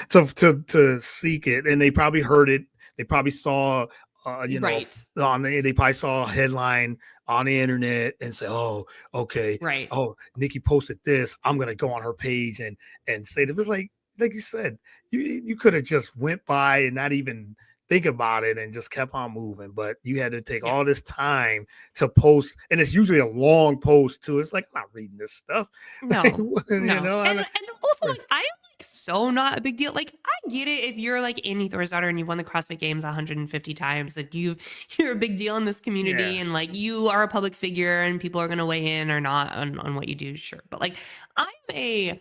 to seek it, and they probably heard it. They probably saw, they probably saw a headline on the internet and say, "Oh, okay, right. Oh, Niki posted this. I'm gonna go on her page and say that." Like you said, you could have just went by and not even think about it and just kept on moving, but you had to take all this time to post, and it's usually a long post too. It's like, I'm not reading this stuff. No. You know, and also like I am like so not a big deal. Like I get it if you're like Annie Thor's daughter and you've won the CrossFit Games 150 times, like you're a big deal in this community and like you are a public figure and people are gonna weigh in or not on what you do, sure. But like I'm a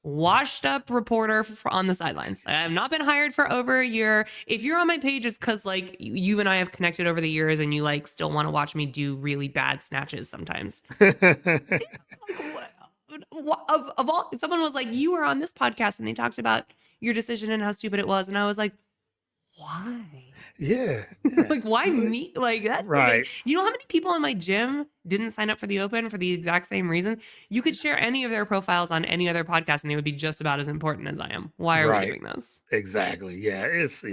washed up reporter on the sidelines. I have not been hired for over a year. If you're on my page, it's because like you and I have connected over the years and you like still want to watch me do really bad snatches sometimes. Like, of all, someone was like, you were on this podcast and they talked about your decision and how stupid it was. And I was like, why? Yeah. Like, why me? Like, that's right. Like, you know how many people in my gym didn't sign up for the open for the exact same reason? You could share any of their profiles on any other podcast and they would be just about as important as I am. Why are we doing this? Exactly. Yeah. It's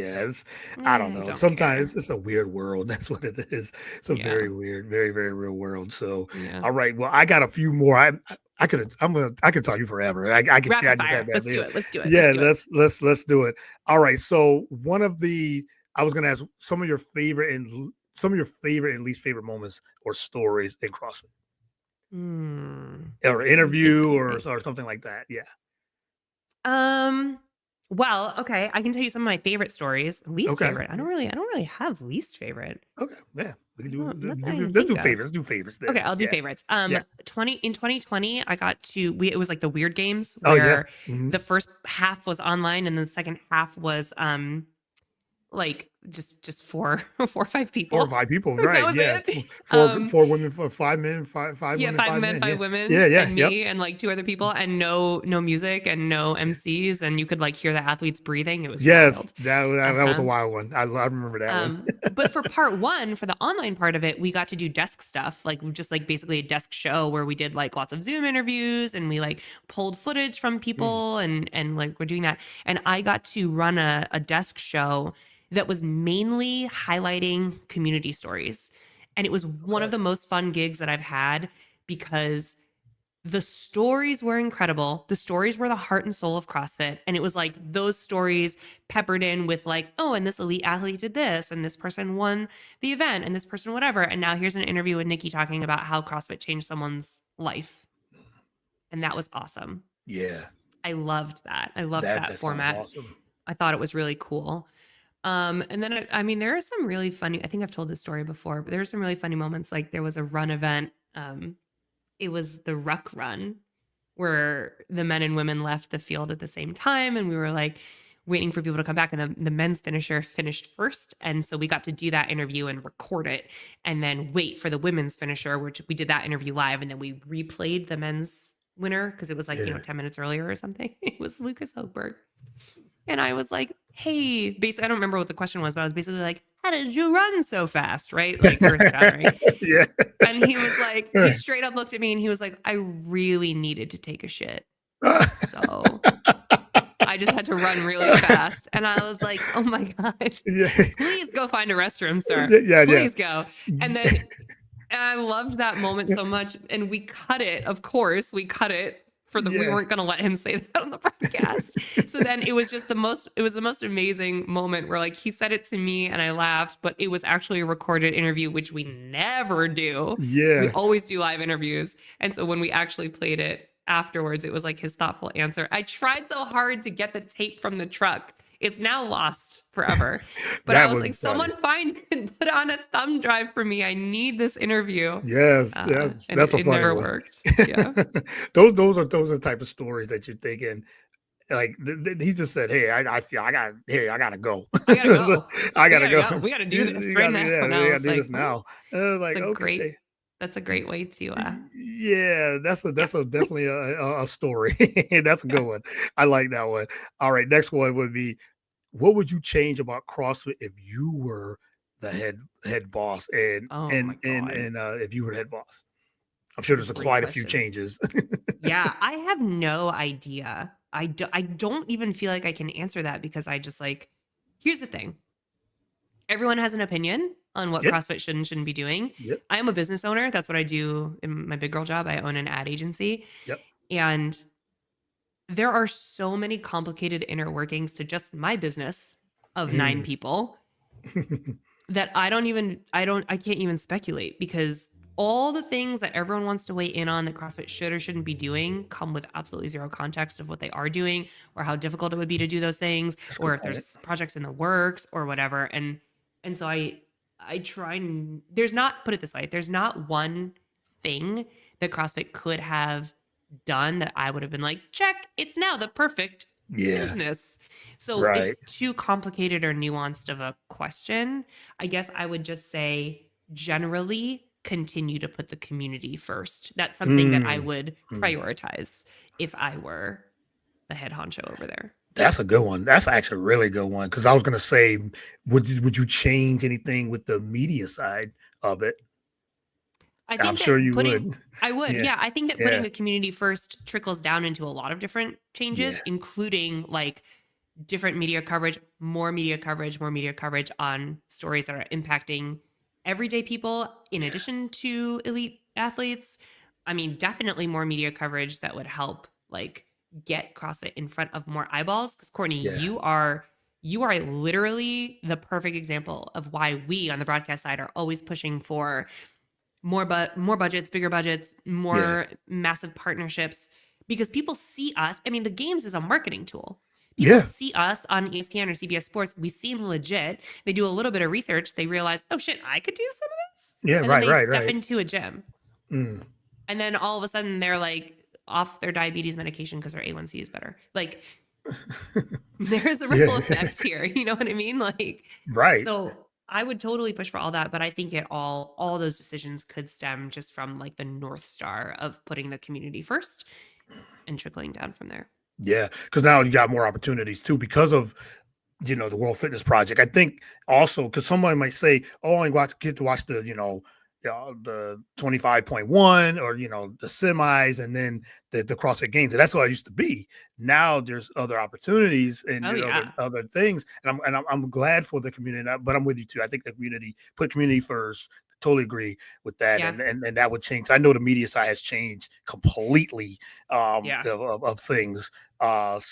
I don't know. Sometimes it's a weird world. That's what it is. It's a very weird, very, very real world. So, all right. Well, I got a few more. I could talk to you forever. I just had that. Let's do it. Let's do it. Yeah. Let's do it. All right. So I was going to ask some of your favorite and least favorite moments or stories in CrossFit, or interview or something like that. Yeah. Well, okay, I can tell you some of my favorite stories. Least Okay. favorite. I don't really have least favorite. Okay. Yeah. We can I don't, not that I do can let's think do of. favorites. Let's do favorites Okay, then. I'll do Yeah. favorites. Yeah. 2020, I got to it was like the weird games Oh yeah. where Mhm. the first half was online and then the second half was like just four 4 or 5 4 or people. 5 people, That right, was yeah. it. 4 Um, women for 5 men, 5 yeah, women, 5 5 men, men. Yeah. 5 women, Yeah, yeah, and yep. me and like 2 other people, and no music and no MCs, and you could like hear the athletes breathing. It was Yes, wild. that was a Uh-huh. wild one. I remember that one. But for part one, for the online part of it, we got to do desk stuff, like just like basically a desk show where we did like lots of Zoom interviews and we like pulled footage from Mm, people and like we're doing that. And I got to run a desk show that was mainly highlighting community stories. And it was one of okay. the most fun gigs that I've had because the stories were incredible. The stories were the heart and soul of CrossFit. And it was like those stories peppered in with like, oh, and this elite athlete did this, and this person won the event, and this person, whatever. And now here's an interview with Niki talking about how CrossFit changed someone's life. And that was awesome. Yeah, I loved that. I loved that that sounds format. awesome. I thought it was really cool. And then I mean, there are some really funny, I think I've told this story before, but there were some really funny moments. Like there was a run event. It was the ruck run where the men and women left the field at the same time. And we were like waiting for people to come back. And the men's finisher finished first. And so we got to do that interview and record it and then wait for the women's finisher, which we did that interview live. And then we replayed the men's winner because it was like, Yeah. 10 minutes earlier or something. It was Lucas Hochberg. And I was like, hey, basically, I don't remember what the question was, but I was basically like, how did you run so fast? Right? Like earth shattering. Yeah. And he was like, he straight up looked at me and he was like, I really needed to take a shit. So I just had to run really fast. And I was like, oh my God, Yeah. please go find a restroom, sir. Yeah, yeah. Please go. And then I loved that moment so much. And we cut it, of course, we cut it we Yeah. weren't going to let him say that on the broadcast. So then it was just the most amazing moment where like he said it to me and I laughed, but it was actually a recorded interview, which we never do. We Yeah. always do live interviews. And so when we actually played it afterwards, it was like his thoughtful answer. I tried so hard to get the tape from the truck. It's now lost forever. But I That was was like, funny. someone find it and put on a thumb drive for me. I need this interview. Yes, And that's a it funny never one. worked. Yeah. Those are the type of stories that you're thinking, like, he just said, "Hey, I feel I gotta go. I gotta go. I We gotta gotta go. go. We gotta do this You right gotta now. yeah, And we I gotta was do like, this oh, now." And I was it's like, a great, "Okay." that's a great way to, Yeah, yeah. that's a definitely a story. That's a good one. I like that one. All right, next one would be, what would you change about CrossFit if you were the head boss and Oh my God. if you were the head boss? I'm sure It's a there's great quite a few question. changes. Yeah. I have no idea. I don't even feel like I can answer that because I just like, here's the thing. Everyone has an opinion on what Yep, CrossFit should and shouldn't be doing. yep, I am a business owner. That's what I do in my big girl job. I own an ad agency. yep. And there are so many complicated inner workings to just my business of 9 Mm. people that I can't even speculate because all the things that everyone wants to weigh in on that CrossFit should or shouldn't be doing come with absolutely zero context of what they are doing or how difficult it would be to do those things That's a or good if point. there's projects in the works or whatever. And so I try and there's not, put it this way, there's not one thing that CrossFit could have done that I would have been like, check, it's now the perfect Yeah, business. So right. it's too complicated or nuanced of a question. I guess I would just say generally continue to put the community first. That's something that I Mm, would mm. prioritize if I were the head honcho over there. That's a good one. That's actually a really good one because I was gonna say, would you change anything with the media side of it? I I'm think sure that you would. I would, Yeah, yeah. I think that putting yeah, the community first trickles down into a lot of different yeah, changes, including like different media coverage, more media coverage, more media coverage on stories that are impacting everyday people in yeah, addition to elite athletes. I mean, definitely more media coverage that would help like get CrossFit in front of more eyeballs. Because Courtney, yeah, you are literally the perfect example of why we on the broadcast side are always pushing for more budgets, bigger budgets, yeah, more massive partnerships because people see us. I mean, the games is a marketing tool. people Yeah. see us on ESPN or CBS Sports. We seem legit. They do a little bit of research. They realize, oh shit, I could do some of this. Yeah. And then Right. they Right. step Right. into a gym. Mm. And then all of a sudden they're like off their diabetes medication because their A1C is better. Like there's a ripple Yeah. effect here. You know what I mean? Like, Right. so I would totally push for all that, but I think all those decisions could stem just from like the North Star of putting the community first and trickling down from there. Yeah, because now you got more opportunities too because of the World Fitness Project. I think also because somebody might say, "Oh, I get to watch the 25.1 or the semis and then the CrossFit Games." And that's what I used to be. Now there's other opportunities and Oh yeah. other things, and I'm glad for the community. But I'm with you too. I think the community put community first. Totally agree with that, Yeah. and that would change. I know the media side has changed completely Yeah. of things. But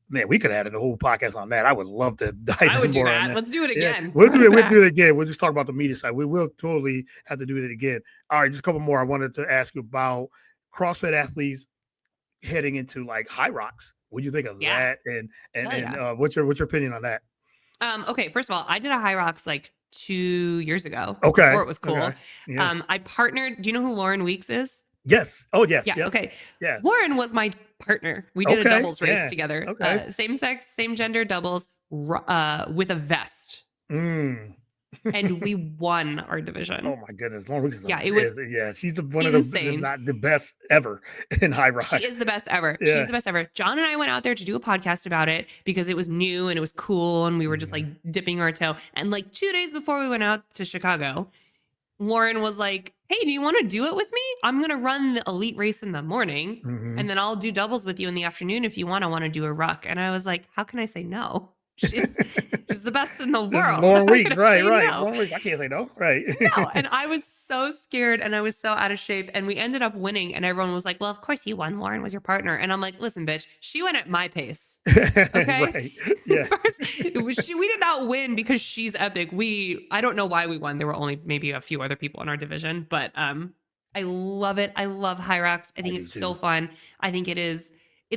man, we could have had a whole podcast on that. I would love to dive I in would do more on that. that. Let's do it Yeah, again. we'll do it. We'll Back. do it again. We'll just talk about the media side. We will totally have to do it again. All right, just a couple more. I wanted to ask you about CrossFit athletes heading into like high rocks. What do you think of Yeah. that? And Hell yeah. what's your opinion on that? Okay, first of all, I did a High Rocks like 2 years ago Okay. before it was cool. Okay. Yeah. I partnered. Do you know who Lauren Weeks is? Yes. Oh, yes. Yeah. Yep. Okay. Yeah. Lauren was my partner. We did a Okay. doubles race Yeah. together. Okay. Same sex, same gender doubles with a vest. Mm. And we won our division. Oh my goodness, Lauren Weeks is Yeah, it was she's one of the not the best ever in high rocks. She is the best ever. Yeah. She's the best ever. John and I went out there to do a podcast about it because it was new and it was cool and we were just like dipping our toe. And like 2 days before we went out to Chicago, Lauren was like, "Hey, do you want to do it with me? I'm going to run the elite race in the morning and then I'll do doubles with you in the afternoon if you want. I want to do a ruck." And I was like, "How can I say no? She's the best in the world." This is Lauren Weeks, right. No? Lauren Weeks, I can't say no, right? No, and I was so scared and I was so out of shape, and we ended up winning. And everyone was like, "Well, of course you won. Lauren was your partner." And I'm like, "Listen, bitch, she went at my pace." Okay, right. Yeah. First, we did not win because she's epic. I don't know why we won. There were only maybe a few other people in our division, but I love it. I love High Rocks. I think it's so fun. I think it's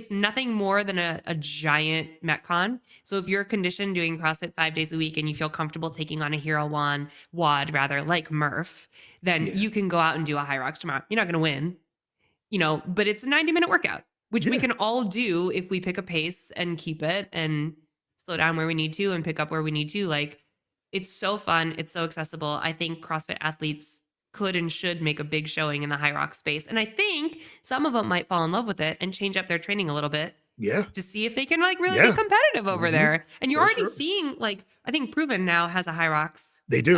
nothing more than a giant Metcon. So if you're conditioned doing CrossFit 5 days a week and you feel comfortable taking on a Hero WOD rather like Murph, then you can go out and do a High Rocks tomorrow. You're not going to win, but it's a 90-minute workout, which we can all do if we pick a pace and keep it and slow down where we need to and pick up where we need to. Like, it's so fun. It's so accessible. I think CrossFit athletes could and should make a big showing in the high rock space. And I think some of them might fall in love with it and change up their training a little bit. Yeah. To see if they can like really be competitive over there. And you're already seeing, like, I think Proven now has a high rocks. They do.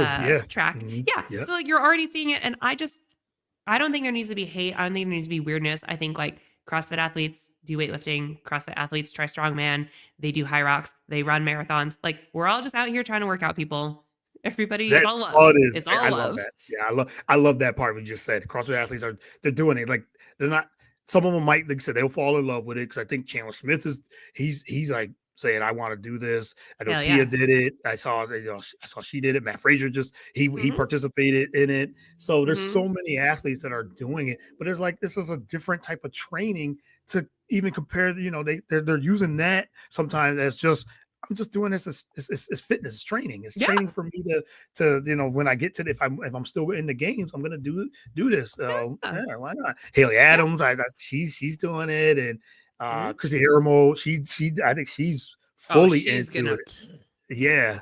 Track. Yeah. So like you're already seeing it. And I don't think there needs to be hate. I don't think there needs to be weirdness. I think like CrossFit athletes do weightlifting. CrossFit athletes try strongman. They do high rocks. They run marathons. Like, we're all just out here trying to work out, people. Everybody is all love. It's all I love. love that. Yeah, I love that part we just said. CrossFit athletes they're doing it. Like, they're not. Some of them might, like I said, they'll fall in love with it because I think Chandler Smith he's like saying, "I want to do this." I know Tia did it. I saw she did it. Matt Frazier he participated in it. So there's so many athletes that are doing it, but there's like, this is a different type of training to even compare. They're using that sometimes as just, I'm just doing this as fitness training. It's training for me to when I get to if I'm still in the games, I'm gonna do this. So why not? Haley Adams, she's doing it, and Chrissy Haramo, I think she's fully into it. Yeah.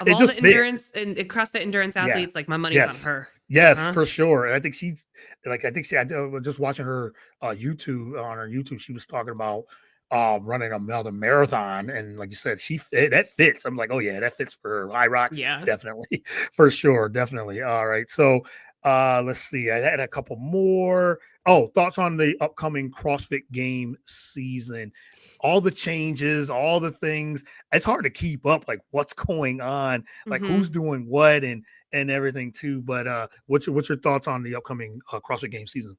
Of all the endurance and CrossFit endurance athletes, like, my money's on her. Yes, for sure. And I think she's like, I was just watching her YouTube, she was talking about running another marathon, and like you said, that fits. I'm like, oh yeah, that fits for her. High rocks, definitely, for sure, definitely. All right, so let's see. I had a couple more. Oh, thoughts on the upcoming CrossFit game season? All the changes, all the things. It's hard to keep up, like what's going on, like who's doing what, and everything too. But what's your thoughts on the upcoming CrossFit game season?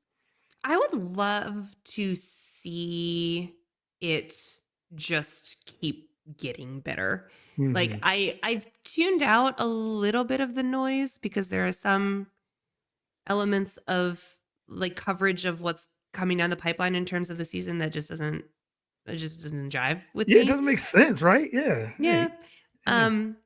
I would love to see it just keep getting better. Like, I've tuned out a little bit of the noise because there are some elements of like coverage of what's coming down the pipeline in terms of the season that just doesn't It just doesn't jive with Yeah, it me. doesn't make sense, right? Yeah. Yeah. Yeah. Um,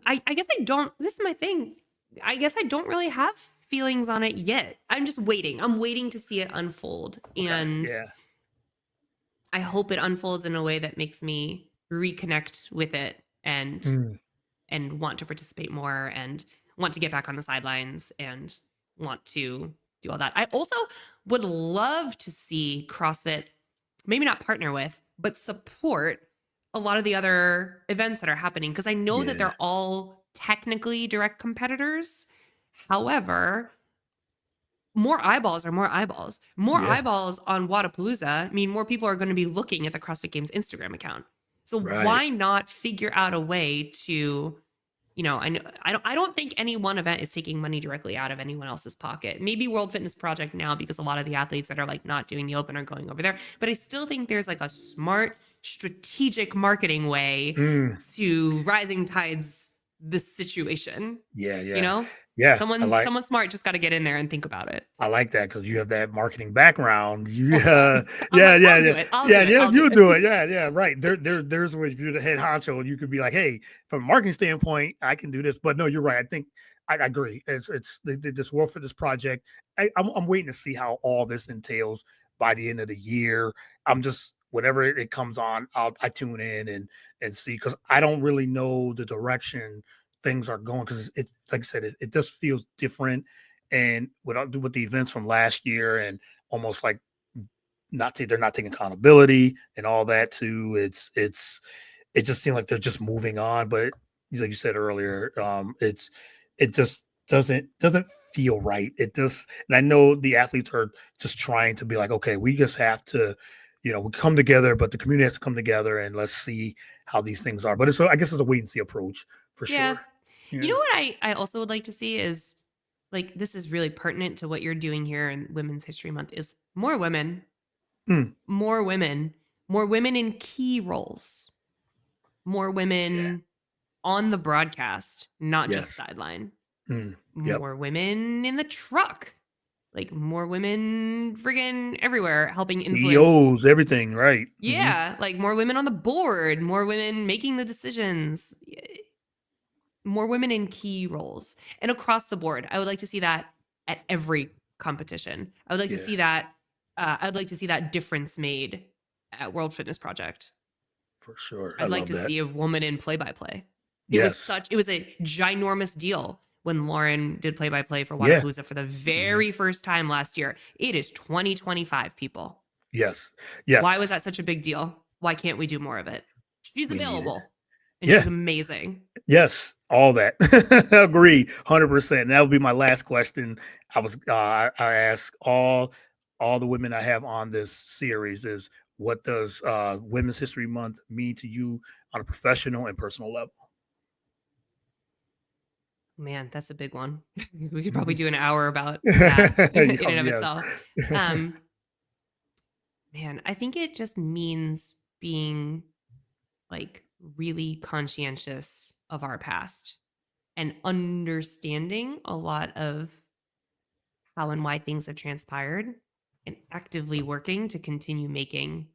I guess I don't. This is my thing. I guess I don't really have feelings on it yet. I'm just waiting. I'm waiting to see it unfold, Okay. and Yeah. I hope it unfolds in a way that makes me reconnect with it Mm. and want to participate more and want to get back on the sidelines and want to do all that. I also would love to see CrossFit maybe not partner with, but support a lot of the other events that are happening because I know that Yeah. they're all technically direct competitors. However, more eyeballs are more eyeballs. More Yeah. eyeballs on Wadapalooza mean more people are going to be looking at the CrossFit Games Instagram account. So Right. why not figure out a way to, I don't think any one event is taking money directly out of anyone else's pocket. Maybe World Fitness Project now because a lot of the athletes that are like not doing the open are going over there. But I still think there's like a smart, strategic marketing way Mm. to rising tides this situation. Yeah. You Yeah. know, Yeah. someone smart just got to get in there and think about it. I like that because you have that marketing background. You, Well, stop. I'm yeah, like, yeah, I'll yeah, do it. I'll do yeah, it. yeah. I'll do You it. do it. Yeah, yeah. Right. There's where if you're the head honcho, you could be like, hey, from a marketing standpoint, I can do this. But no, you're right. I think I agree. It's this World Fitness project. I'm waiting to see how all this entails by the end of the year. I'm just whenever it comes on, I tune in and see because I don't really know the direction things are going because it's like I said, it just feels different and with the events from last year and almost like they're not taking accountability and all that too. It just seemed like they're just moving on, but like you said earlier, it just doesn't feel right. It just and I know the athletes are just trying to be like, okay, we just have to, we come together, but the community has to come together and let's see how these things are. But I guess it's a wait and see approach for Yeah. sure. You Yeah. know what I also would like to see is like this is really pertinent to what you're doing here in Women's History Month is Mm, more women, more women in key roles, more yeah. women on the broadcast, not just Yes. sideline, Mm, yep. more women in the truck, like more women friggin' everywhere helping influence. CEOs, everything, right? Hmm. Yeah, like more women on the board, more women making the decisions, more women in key roles and across the board. I would like to see that at every competition. I would like to Yeah, see that. I would like to see that difference made at World Fitness Project. for sure. I I'd like love to that. see a woman in play-by-play. Yes. It was a ginormous deal when Lauren did play-by-play for Yeah. Wadapalooza for the Mhm. very first time last year. It is 2025, people. Yes. Why was Yes. that such a big deal? Why can't we do more of it? She's We need it. available and she's Yeah. amazing. Yes. All that. Agree. 100%. And that would be my last question. I ask all the women I have on this series is what does Women's History Month mean to you on a professional and personal level? Man, that's a big one. We could probably Mhm. do an hour about that in and of Yes. itself. Um, man, I think it just means being like really conscientious of our past and understanding a lot of how and why things have transpired and actively working to continue making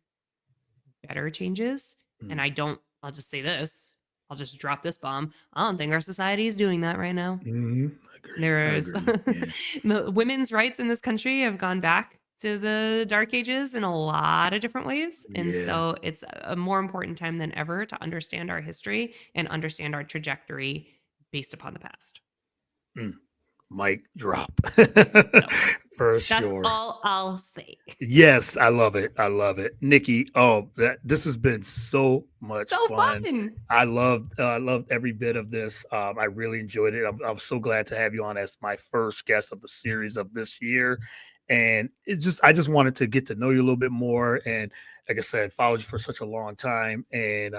better changes. And Mm. I'll just say this, I'll just drop this bomb. I don't think our society is doing that right now. Mhm. I agree. I There's agree. Yeah. the women's rights in this country have gone back to the dark ages in a lot of different ways. And Yeah. so it's a more important time than ever to understand our history and understand our trajectory based upon the past. Mm. Mic drop. So For that's sure. all I'll say. Yes, I love it. I love it. Nikki, oh, this has been so much So fun. fun. I loved every bit of this. I really enjoyed it. I'm so glad to have you on as my first guest of the series of this year. And I just wanted to get to know you a little bit more. And like I said, followed you for such a long time and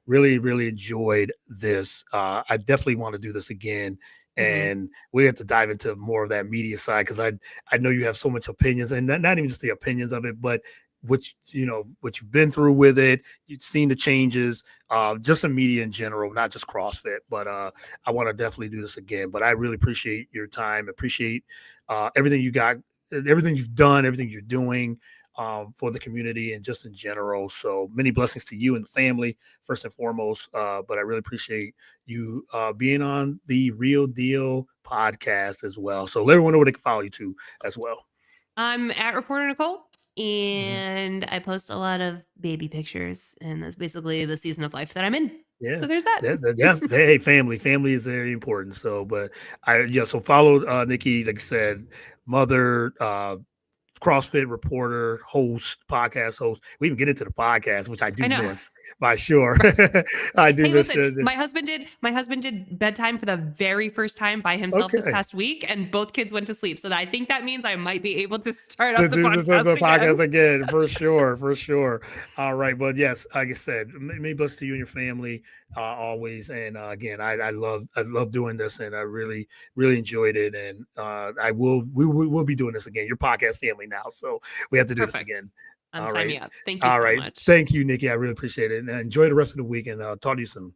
really, really enjoyed this. I definitely want to do this again. Hmm. And we have to dive into more of that media side because I know you have so much opinions and not even just the opinions of it, but what you've been through with it. You've seen the changes, just in media in general, not just CrossFit. But I want to definitely do this again. But I really appreciate your time. Appreciate everything you got, everything you've done, everything you're doing. for the community and just in general. So many blessings to you and the family, first and foremost. But I really appreciate you being on the Real Deal podcast as well. So let everyone know where they can follow you too as well. I'm at Reporter Nicole, Mhm. and I post a lot of baby pictures, and that's basically the season of life that I'm in. Yeah. So there's that. Yeah. Hey, family is very important. So, but so follow Nikki, like I said, mother, CrossFit reporter, host, podcast host. We even get into the podcast, which I I do know. miss by sure. Gross. I do Hey, miss listen, it. my husband did bedtime for the very first time by himself this Okay. past week, and both kids went to sleep. So I think that means I might be able to start To up the do the podcast podcast again. again, for sure, for sure. All right, but yes, like I said, many blessings to you and your family always. And again, I love doing this, and I really enjoyed it. And we will be doing this again. Your podcast family now, so we have to do this Perfect. again. Sign me up. Thank you All so right. much. Thank you, Nikki. I really appreciate it, and enjoy the rest of the week. And talk to you soon.